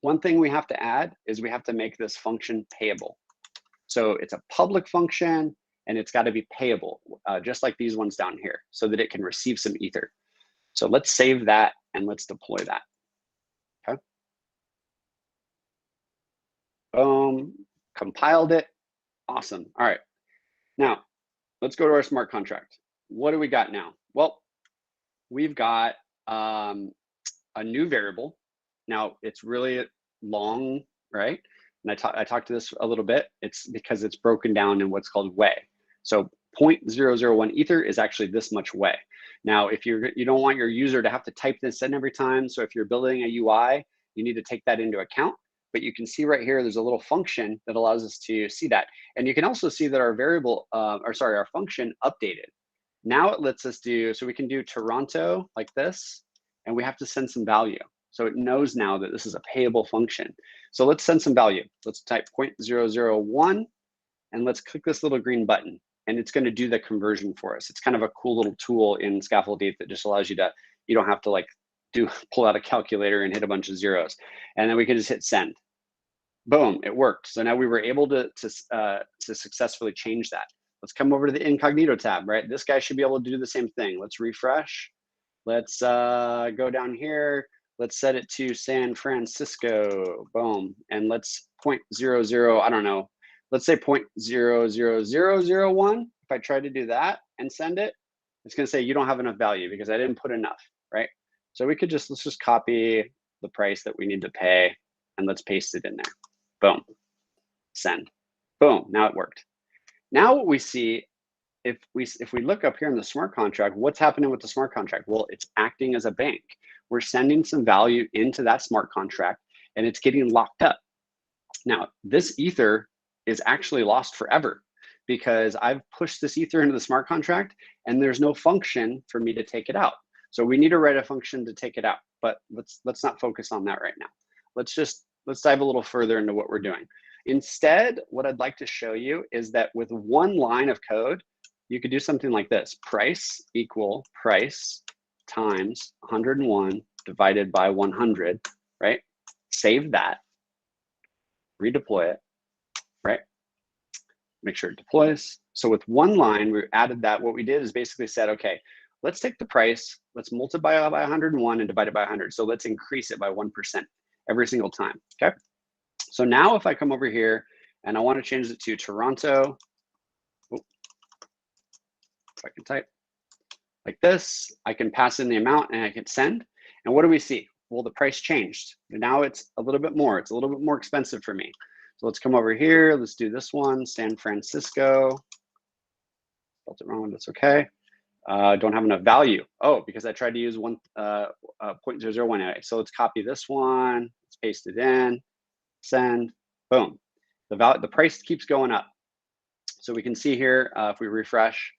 One thing we have to add is we have to make this function payable. So it's a public function and it's gotta be payable, just like these ones down here, so that it can receive some Ether. So let's save that and let's deploy that, okay? Boom, compiled it, awesome. All right, now let's go to our smart contract. What do we got now? Well, we've got a new variable. Now it's really long, right? And I talked to this a little bit. It's because it's broken down in what's called way. So 0.001 Ether is actually this much way. Now, if you don't want your user to have to type this in every time, so if you're building a UI, you need to take that into account. But you can see right here, there's a little function that allows us to see that. And you can also see that our variable, our function updated. Now it lets us do, so we can do Toronto like this, and we have to send some value. So it knows now that this is a payable function. So let's send some value. Let's type 0.001, and let's click this little green button, and it's gonna do the conversion for us. It's kind of a cool little tool in Scaffold-ETH that just allows you to, you don't have to like pull out a calculator and hit a bunch of zeros. And then we can just hit send. Boom, it worked. So now we were able to successfully change that. Let's come over to the incognito tab, right? This guy should be able to do the same thing. Let's refresh. Let's go down here. Let's set it to San Francisco, boom. And let's 0.00, I don't know. Let's say 0.00001. If I try to do that and send it, it's gonna say you don't have enough value because I didn't put enough, right? So we could let's just copy the price that we need to pay and let's paste it in there. Boom, send, boom, now it worked. Now what we see, if we look up here in the smart contract, what's happening with the smart contract? Well, it's acting as a bank. We're sending some value into that smart contract and it's getting locked up. Now, this Ether is actually lost forever because I've pushed this Ether into the smart contract and there's no function for me to take it out. So we need to write a function to take it out, but let's not focus on that right now. Let's dive a little further into what we're doing. Instead, what I'd like to show you is that with one line of code, you could do something like this: price equal price times 101 divided by 100, right? Save that, redeploy it, right? Make sure it deploys. So with one line, we added that. What we did is basically said, okay, let's take the price, let's multiply it by 101 and divide it by 100. So let's increase it by 1% every single time, okay? So now if I come over here and I want to change it to Toronto, if I can type like this, I can pass in the amount and I can send. And what do we see? Well, the price changed. Now it's a little bit more. It's a little bit more expensive for me. So let's come over here. Let's do this one, San Francisco. Spelled it wrong, that's okay. Don't have enough value. Oh, because I tried to use 0.001 anyway. So let's copy this one, let's paste it in, send, boom. The price keeps going up. So we can see here, if we refresh,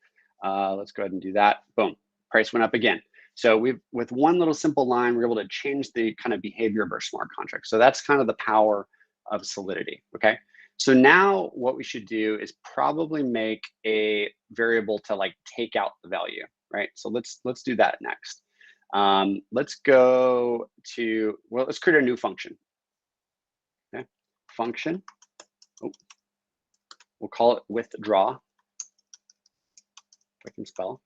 let's go ahead and do that, boom, price went up again. So with one little simple line, we're able to change the kind of behavior of our smart contract. So that's kind of the power of Solidity, okay? So now what we should do is probably make a variable to like take out the value, right? So let's do that next. Let's go to, well, let's create a new function. Okay, function. Oh, we'll call it withdraw. If I can spell.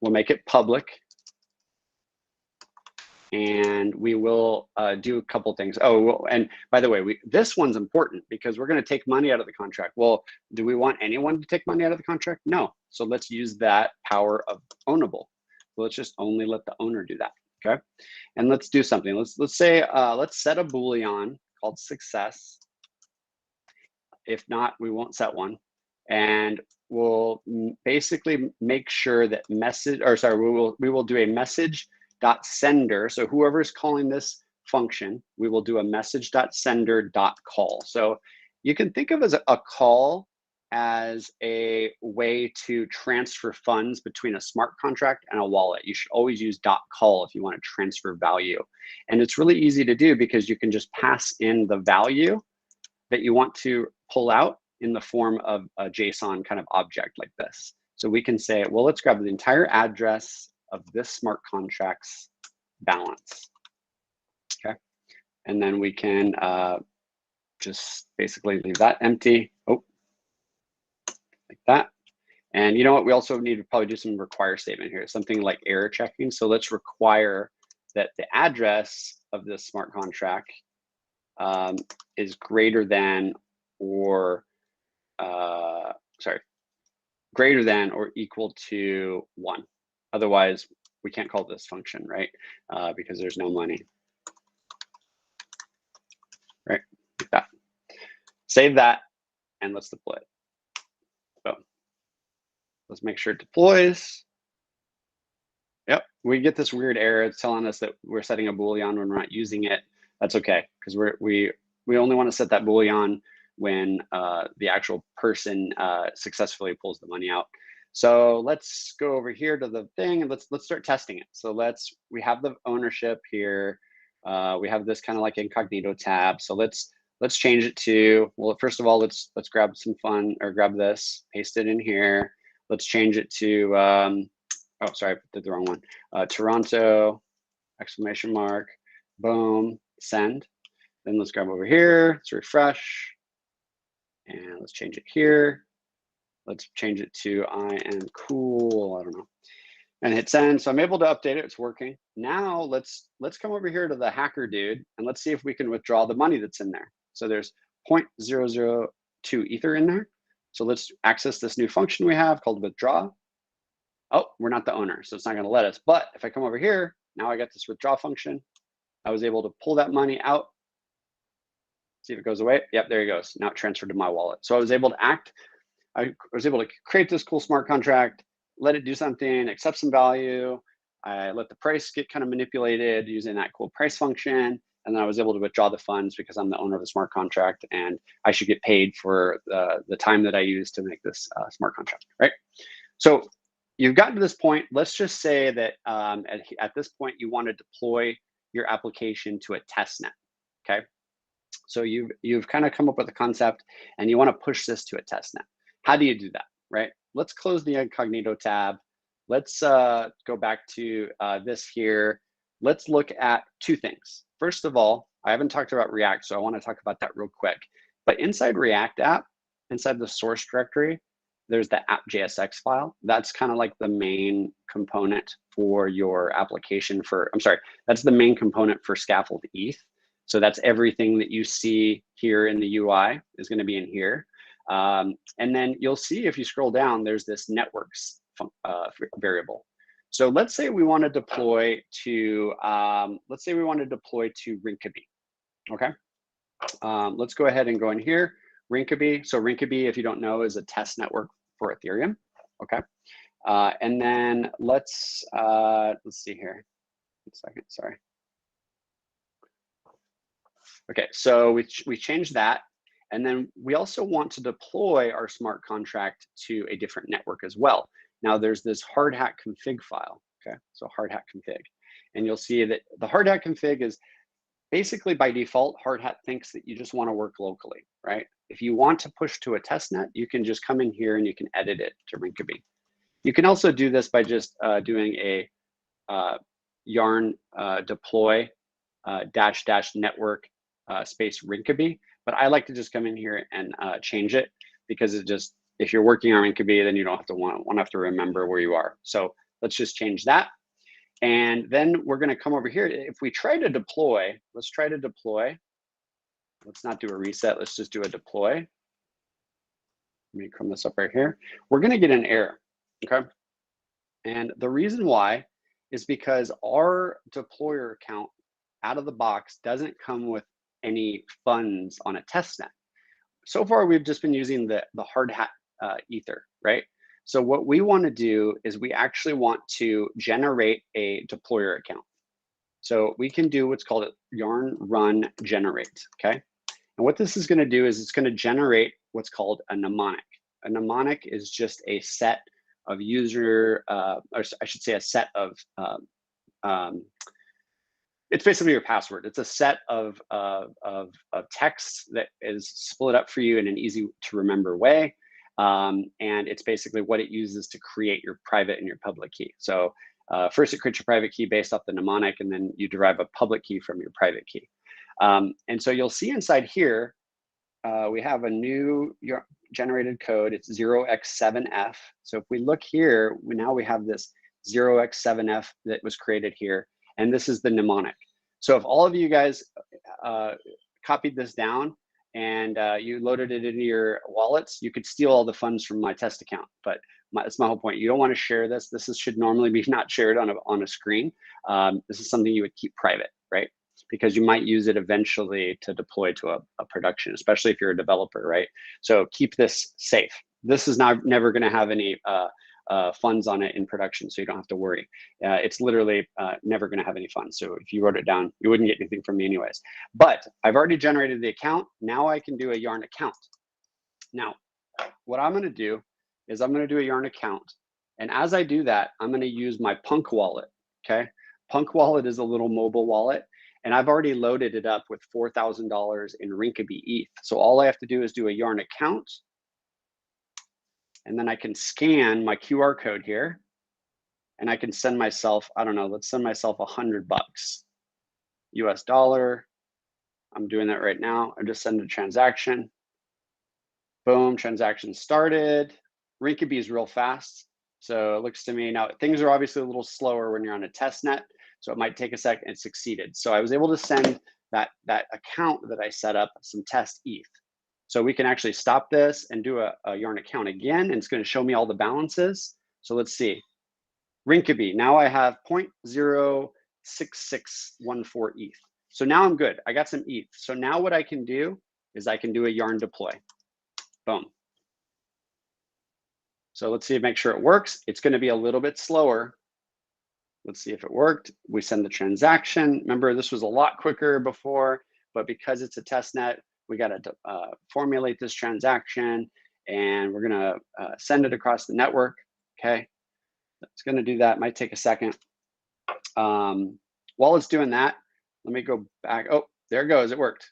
We'll make it public. And we will do a couple things. Oh, well, and by the way, this one's important because we're going to take money out of the contract. Well, do we want anyone to take money out of the contract? No. So let's use that power of ownable. So let's just only let the owner do that. Okay. And let's do something. Let's say let's set a Boolean called success. If not, we won't set one. And we'll basically make sure that we will do a message.sender. So whoever's calling this function, we will do a message.sender.call. So you can think of as a call as a way to transfer funds between a smart contract and a wallet. You should always use .call if you want to transfer value. And it's really easy to do because you can just pass in the value that you want to pull out in the form of a JSON kind of object like this. So we can say, well, let's grab the entire address of this smart contract's balance. Okay. And then we can just basically leave that empty. Oh, like that. And you know what? We also need to probably do some require statement here, something like error checking. So let's require that the address of this smart contract is greater than or greater than or equal to 1. Otherwise, we can't call this function, right? Because there's no money. Right, like that. Save that, and let's deploy it. Boom. Let's make sure it deploys. Yep, we get this weird error. It's telling us that we're setting a Boolean when we're not using it. That's okay, because we only want to set that Boolean when the actual person successfully pulls the money out. So let's go over here to the thing and let's start testing it. So we have the ownership here. We have this kind of like incognito tab. So let's change it to, well, first of all, let's grab some fun, or grab this, paste it in here. Let's change it to, oh, sorry, I did the wrong one. Toronto, exclamation mark, boom, send. Then let's grab over here, let's refresh. And let's change it here. Let's change it to I am cool, I don't know. And hit send. So I'm able to update it, it's working. Now let's come over here to the hacker dude and let's see if we can withdraw the money that's in there. So there's 0.002 Ether in there. So let's access this new function we have called withdraw. Oh, we're not the owner, so it's not gonna let us. But if I come over here, now I got this withdraw function. I was able to pull that money out. See if it goes away. Yep, there he goes. Now it transferred to my wallet. So I was able to create this cool smart contract, let it do something, accept some value. I let the price get kind of manipulated using that cool price function. And then I was able to withdraw the funds because I'm the owner of the smart contract and I should get paid for the time that I used to make this smart contract, right? So you've gotten to this point. Let's just say that at this point, you want to deploy your application to a test net, okay? So you've kind of come up with a concept and you want to push this to a test net. How do you do that, right? Let's close the incognito tab. Let's go back to this here. Let's look at two things. First of all, I haven't talked about React, so I want to talk about that real quick. But inside React app, inside the source directory, there's the app.jsx file. That's kind of like the main component for your application that's the main component for Scaffold-ETH. So that's everything that you see here in the UI is going to be in here. And then you'll see if you scroll down, there's this networks variable. So let's say we want to deploy to, Rinkeby, okay? Let's go ahead and go in here, Rinkeby. So Rinkeby, if you don't know, is a test network for Ethereum, okay? And then let's see here, 1 second, sorry. Okay, so we changed that. And then we also want to deploy our smart contract to a different network as well. Now there's this hard hat config file, okay? So hard hat config. And you'll see that the hard hat config is basically by default, hard hat thinks that you just want to work locally, right? If you want to push to a test net, you can just come in here and you can edit it to Rinkeby. You can also do this by just doing a yarn deploy -- network space Rinkeby, but I like to just come in here and change it because it just, if you're working on Rinkeby, then you don't have to have to remember where you are. So let's just change that. And then we're going to come over here. If we try to deploy, let's try to deploy. Let's not do a reset. Let's just do a deploy. Let me come this up right here. We're going to get an error, okay? And the reason why is because our deployer account out of the box doesn't come with any funds on a test net. So far, we've just been using the hard hat Ether, right? So what we want to do is we actually want to generate a deployer account. So we can do what's called a yarn run generate, okay? And what this is going to do is it's going to generate what's called a mnemonic, A mnemonic is just a set of user, or I should say a set of, it's basically your password. It's a set of text that is split up for you in an easy to remember way. And it's basically what it uses to create your private and your public key. So first it creates your private key based off the mnemonic, and then you derive a public key from your private key. And so you'll see inside here, we have a new generated code. It's 0x7f. So if we look here, now we have this 0x7f that was created here, and this is the mnemonic. So if all of you guys copied this down and you loaded it into your wallets, you could steal all the funds from my test account. But that's my whole point. You don't want to share this. This should normally be not shared on a screen. This is something you would keep private, right? Because you might use it eventually to deploy to a production, especially if you're a developer, right? So keep this safe. This is never going to have any funds on it in production, so you don't have to worry. It's literally never going to have any funds. So if you wrote it down, you wouldn't get anything from me anyways. But I've already generated the account. Now I can do a Yarn account. Now, what I'm going to do is I'm going to do a Yarn account. And as I do that, I'm going to use my Punk wallet, okay? Punk wallet is a little mobile wallet. And I've already loaded it up with $4,000 in Rinkeby-ETH. So all I have to do is do a Yarn account. And then I can scan my QR code here. And I can send myself, I don't know, let's send myself $100 US dollar. I'm doing that right now. I just send a transaction. Boom, transaction started. Rinkeby is real fast. So it looks to me, now things are obviously a little slower when you're on a test net. So it might take a second. It succeeded. So I was able to send that account that I set up some test ETH. So we can actually stop this and do a Yarn account again, and it's going to show me all the balances. So let's see. Rinkeby, now I have 0.06614 ETH. So now I'm good. I got some ETH. So now what I can do is I can do a Yarn deploy. Boom. So let's see, make sure it works. It's going to be a little bit slower. Let's see if it worked. We send the transaction. Remember, this was a lot quicker before, but because it's a test net, we got to formulate this transaction, and we're going to send it across the network. Okay, it's going to do that. Might take a second. While it's doing that, let me go back. Oh, there it goes. It worked.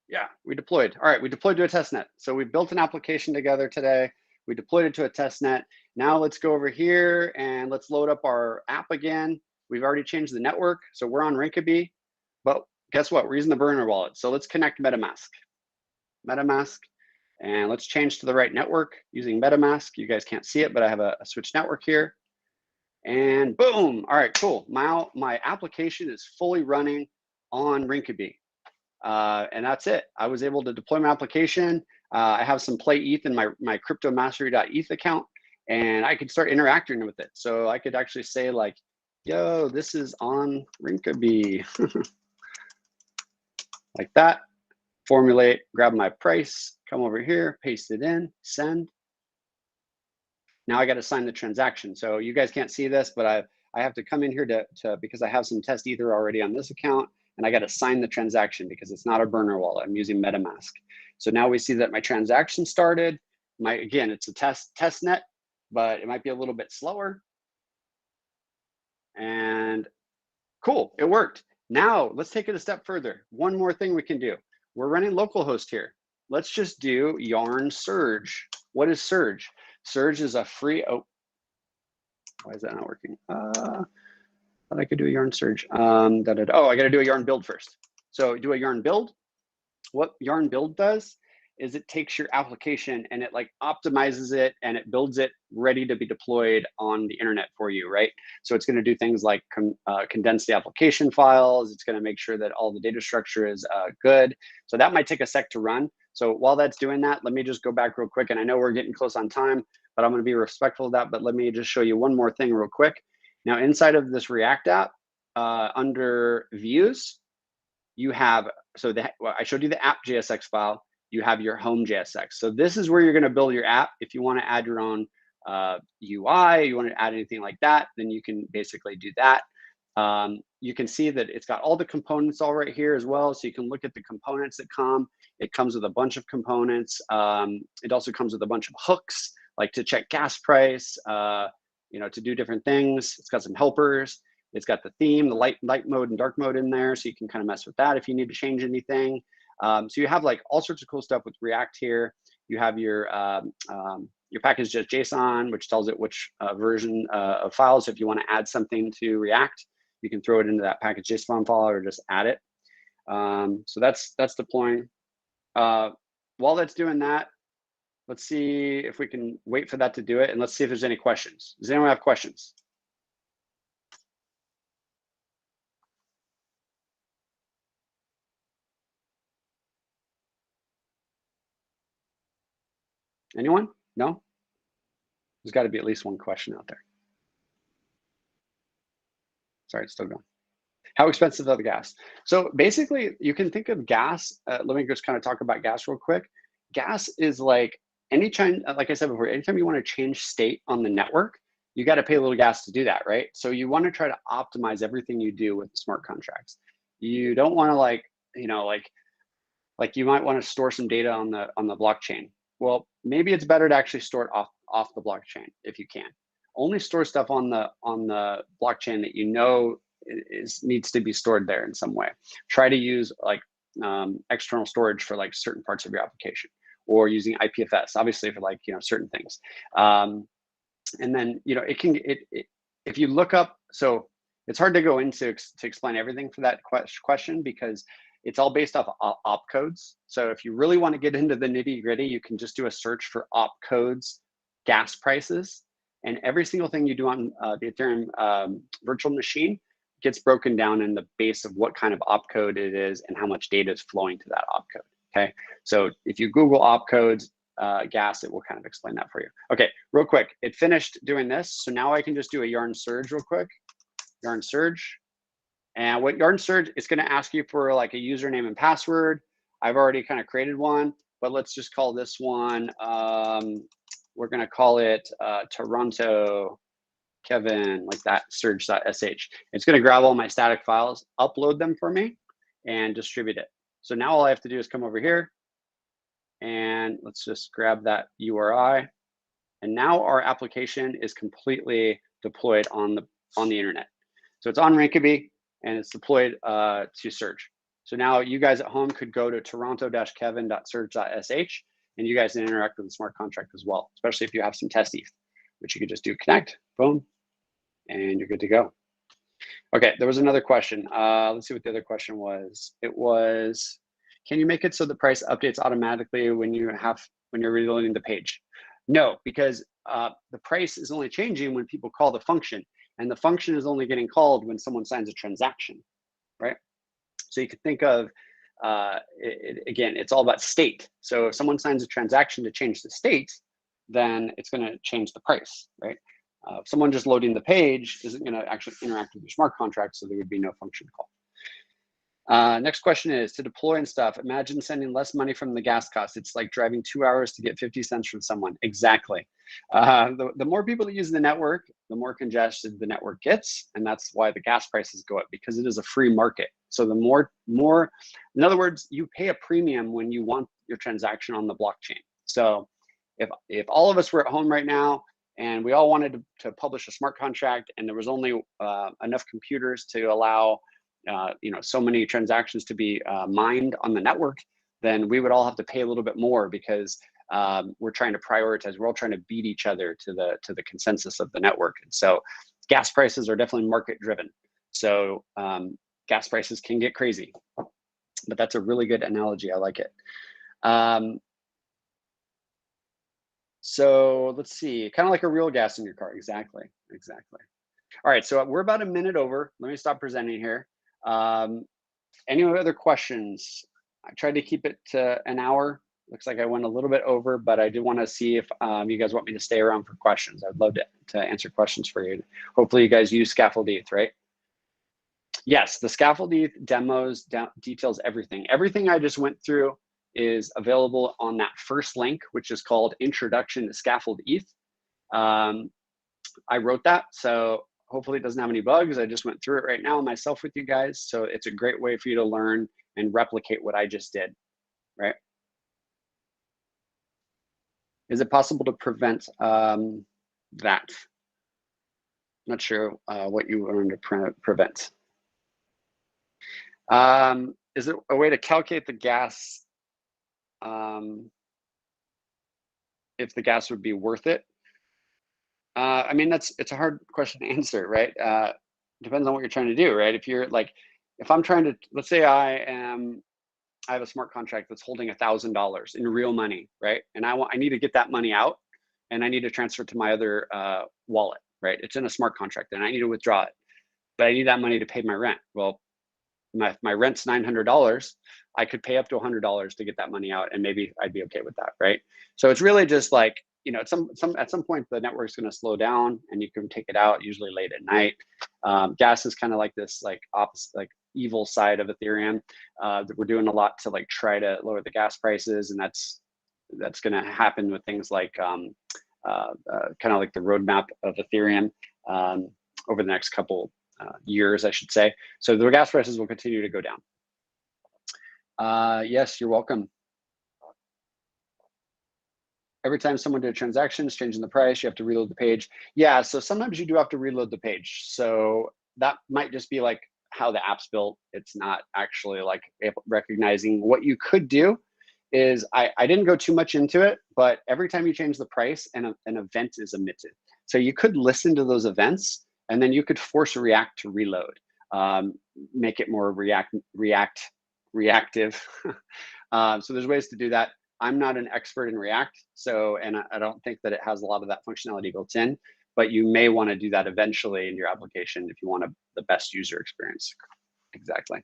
Yeah, we deployed. All right, we deployed to a test net. So we built an application together today. We deployed it to a test net. Now let's go over here and let's load up our app again. We've already changed the network, so we're on Rinkeby, but guess what? We're using the burner wallet. So let's connect MetaMask. And let's change to the right network using MetaMask. You guys can't see it, but I have a switch network here. And boom, all right, cool. My application is fully running on Rinkeby. And that's it. I was able to deploy my application. I have some Play ETH in my cryptomastery.eth account, and I could start interacting with it. So I could actually say like, yo, this is on Rinkeby. Like that. Formulate, grab my price, come over here, paste it in, send. Now I got to sign the transaction. So you guys can't see this, but I have to come in here to because I have some test Ether already on this account, and I got to sign the transaction because it's not a burner wallet. I'm using MetaMask. So now we see that my transaction started. Again, it's a test net, but it might be a little bit slower. And cool, it worked. Now let's take it a step further. One more thing we can do. We're running localhost here. Let's just do Yarn Surge. What is Surge? Surge is a free, oh, why is that not working? Thought I could do a Yarn Surge. Oh, I gotta do a Yarn build first. So do a Yarn build. What Yarn build does is it takes your application and it like optimizes it and it builds it ready to be deployed on the internet for you, right? So it's going to do things like condense the application files. It's going to make sure that all the data structure is good. So that might take a sec to run. So while that's doing that, let me just go back real quick. And I know we're getting close on time, but I'm going to be respectful of that. But let me just show you one more thing real quick. Now, inside of this React app, under views, you have, I showed you the app JSX file. You have your home JSX. So this is where you're going to build your app. If you want to add your own UI, you want to add anything like that, then you can basically do that. you can see that it's got all the components all right here as well. So you can look at the components that come. It comes with a bunch of components. It also comes with a bunch of hooks, like to check gas price, you know, to do different things. It's got some helpers. It's got the theme, the light mode and dark mode in there. So you can kind of mess with that if you need to change anything. So you have like all sorts of cool stuff with React here. You have your package.json, which tells it which version of files. If you want to add something to React, you can throw it into that package.json file or just add it. So that's deploying. While that's doing that, let's see if we can wait for that to do it, and let's see if there's any questions. Does anyone have questions? Anyone? No? There's got to be at least one question out there. Sorry, it's still going. How expensive are the gas? So basically, you can think of gas. Let me just kind of talk about gas real quick. Gas is like anytime, like I said before, anytime you want to change state on the network, you got to pay a little gas to do that, right? So you want to try to optimize everything you do with the smart contracts. You don't want to like, you know, like you might want to store some data on the blockchain. Well, maybe it's better to actually store it off the blockchain if you can. Only store stuff on the blockchain that you know needs to be stored there in some way. Try to use like external storage for like certain parts of your application, or using IPFS, obviously for like, you know, certain things. And then, you know, if you look up, so it's hard to go into to explain everything for that question because it's all based off opcodes. So if you really want to get into the nitty gritty, you can just do a search for opcodes, gas prices, and every single thing you do on the Ethereum virtual machine gets broken down in the base of what kind of opcode it is and how much data is flowing to that opcode. Okay, so if you Google opcodes, gas, it will kind of explain that for you. Okay, real quick, it finished doing this. So now I can just do a yarn surge real quick. Yarn surge. And what yarn surge is going to ask you for like a username and password. I've already kind of created one, but let's just call this one, we're going to call it Toronto Kevin, like that, surge.sh. It's going to grab all my static files, upload them for me, and distribute it. So now all I have to do is come over here, and let's just grab that URI. And now our application is completely deployed on the internet. So it's on Rinkeby, and it's deployed to Surge. So now you guys at home could go to toronto-kevin.surge.sh, and you guys can interact with the smart contract as well, especially if you have some test ETH, which you could just do connect, boom, and you're good to go. Okay, there was another question. Let's see what the other question was. It was, can you make it so the price updates automatically when you're reloading the page? No, because the price is only changing when people call the function, and the function is only getting called when someone signs a transaction, right? So you could think of, again, it's all about state. So if someone signs a transaction to change the state, then it's going to change the price, right? If someone just loading the page isn't going to actually interact with your smart contract, so there would be no function call. Next question is, to deploy and stuff, imagine sending less money from the gas cost. It's like driving 2 hours to get 50 cents from someone. Exactly. The more people that use the network, the more congested the network gets. And that's why the gas prices go up, because it is a free market. So the more, in other words, you pay a premium when you want your transaction on the blockchain. So if all of us were at home right now and we all wanted to publish a smart contract, and there was only enough computers to allow so many transactions to be mined on the network, then we would all have to pay a little bit more, because we're trying to prioritize. We're all trying to beat each other to the consensus of the network. And so gas prices are definitely market driven. So gas prices can get crazy, but that's a really good analogy. I like it. So let's see, kind of like a real gas in your car. Exactly. All right, so we're about a minute over. Let me stop presenting here. Any other questions? I tried to keep it to an hour. Looks like I went a little bit over, but I did want to see if you guys want me to stay around for questions. I'd love to answer questions for you. Hopefully you guys use Scaffold-ETH, right? Yes, the Scaffold-ETH demos details everything. Everything I just went through is available on that first link, which is called Introduction to Scaffold-ETH. I wrote that, so Hopefully it doesn't have any bugs. I just went through it right now myself with you guys. So it's a great way for you to learn and replicate what I just did, right? Is it possible to prevent that? Not sure what you want to prevent. Is it a way to calculate the gas, if the gas would be worth it? I mean, it's a hard question to answer, right? Depends on what you're trying to do, right? If you're like, if I'm trying to, let's say I have a smart contract that's holding $1,000 in real money, right? And I need to get that money out, and I need to transfer it to my other wallet, right? It's in a smart contract, and I need to withdraw it, but I need that money to pay my rent. Well, my rent's $900. I could pay up to $100 to get that money out, and maybe I'd be okay with that, right? So it's really just like, you know, at some point the network's going to slow down, and you can take it out usually late at night. Gas is kind of like this like opposite, like evil side of Ethereum. That we're doing a lot to like try to lower the gas prices, and that's going to happen with things like kind of like the roadmap of Ethereum over the next couple years, I should say. So the gas prices will continue to go down. Yes, you're welcome. Every time someone did a transaction, it's changing the price, you have to reload the page. Yeah, so sometimes you do have to reload the page. So that might just be like how the app's built. It's not actually like recognizing. What you could do is, I didn't go too much into it, but every time you change the price, an event is emitted. So you could listen to those events, and then you could force React to reload, make it more reactive. So there's ways to do that. I'm not an expert in React, so, and I don't think that it has a lot of that functionality built in, but you may want to do that eventually in your application if you want the best user experience. Exactly.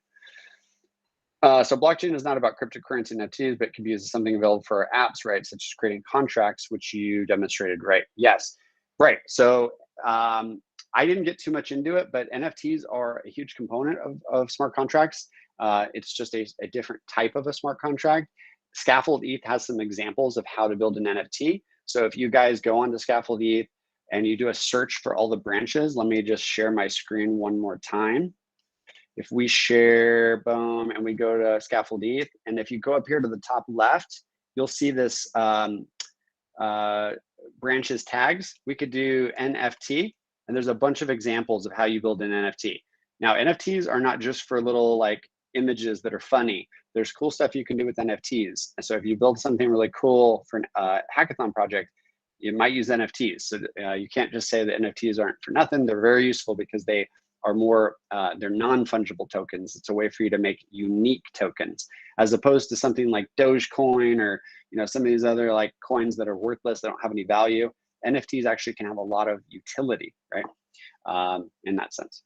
So blockchain is not about cryptocurrency and NFTs, but it can be used as something available for our apps, right? Such as creating contracts, which you demonstrated, right? Yes, right. So I didn't get too much into it, but NFTs are a huge component of smart contracts. It's just a different type of a smart contract. Scaffold-ETH has some examples of how to build an NFT. So if you guys go onto Scaffold-ETH and you do a search for all the branches, let me just share my screen one more time. If we share, boom, and we go to Scaffold-ETH, and if you go up here to the top left, you'll see this branches tags. We could do NFT, and there's a bunch of examples of how you build an NFT. Now, NFTs are not just for little like images that are funny. There's cool stuff you can do with NFTs. And so if you build something really cool for a hackathon project, you might use NFTs. So you can't just say that NFTs aren't for nothing. They're very useful because they are more, they're non-fungible tokens. It's a way for you to make unique tokens, as opposed to something like Dogecoin or, you know, some of these other like coins that are worthless, that don't have any value. NFTs actually can have a lot of utility, right? In that sense.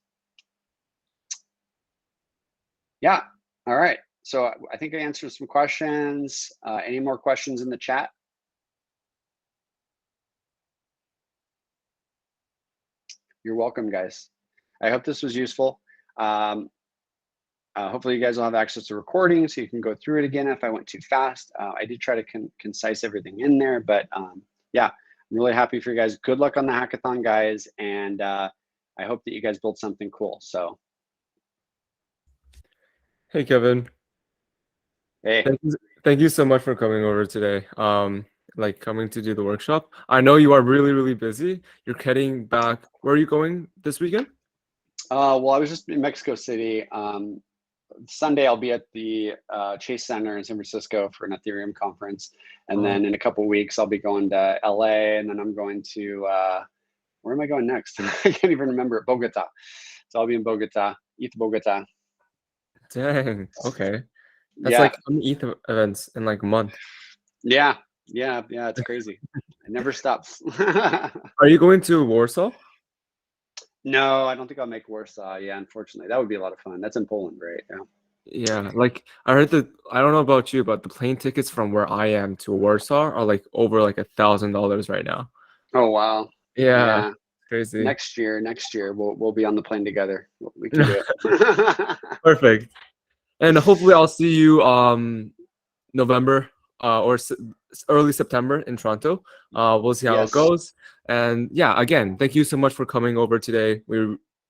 Yeah, all right. So I think I answered some questions. Any more questions in the chat? You're welcome, guys. I hope this was useful. Hopefully you guys will have access to recording so you can go through it again if I went too fast. I did try to concise everything in there, but yeah, I'm really happy for you guys. Good luck on the hackathon, guys. And I hope that you guys build something cool. So. Hey, Kevin. Hey. Thank you so much for coming over today. Like coming to do the workshop. I know you are really, really busy. You're heading back. Where are you going this weekend? Well, I was just in Mexico City. Sunday, I'll be at the Chase Center in San Francisco for an Ethereum conference. And then in a couple of weeks, I'll be going to LA. And then I'm going to, where am I going next? I can't even remember it. Bogota. So I'll be in Bogota, ETH Bogota. Dang. Okay. That's like some ETH events in like a month. Yeah. It's crazy. It never stops. Are you going to Warsaw? No, I don't think I'll make Warsaw. Yeah, unfortunately, that would be a lot of fun. That's in Poland, right? Yeah, like I heard I don't know about you, but the plane tickets from where I am to Warsaw are like over like $1,000 right now. Oh wow. Yeah. Crazy. Next year we'll be on the plane together. We can do it. Perfect. And hopefully I'll see you November or early September in Toronto. We'll see how it Yes. goes. And yeah, again, thank you so much for coming over today.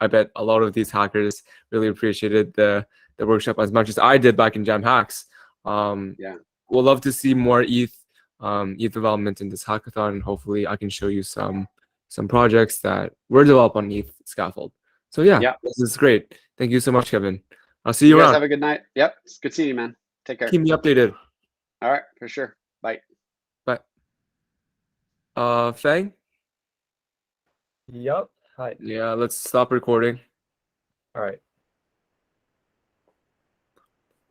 I bet a lot of these hackers really appreciated the workshop as much as I did back in Jam Hacks. Yeah. We'll love to see more ETH development in this hackathon, and hopefully I can show you some projects that were developed on ETH Scaffold. So yeah, this is great. Thank you so much, Kevin. I'll see you guys around. have a good night. Yep, it's good seeing you, man. Take care. Keep me updated. All right, for sure. Bye. Bye. Fang? Yep. Hi. Yeah, let's stop recording. All right.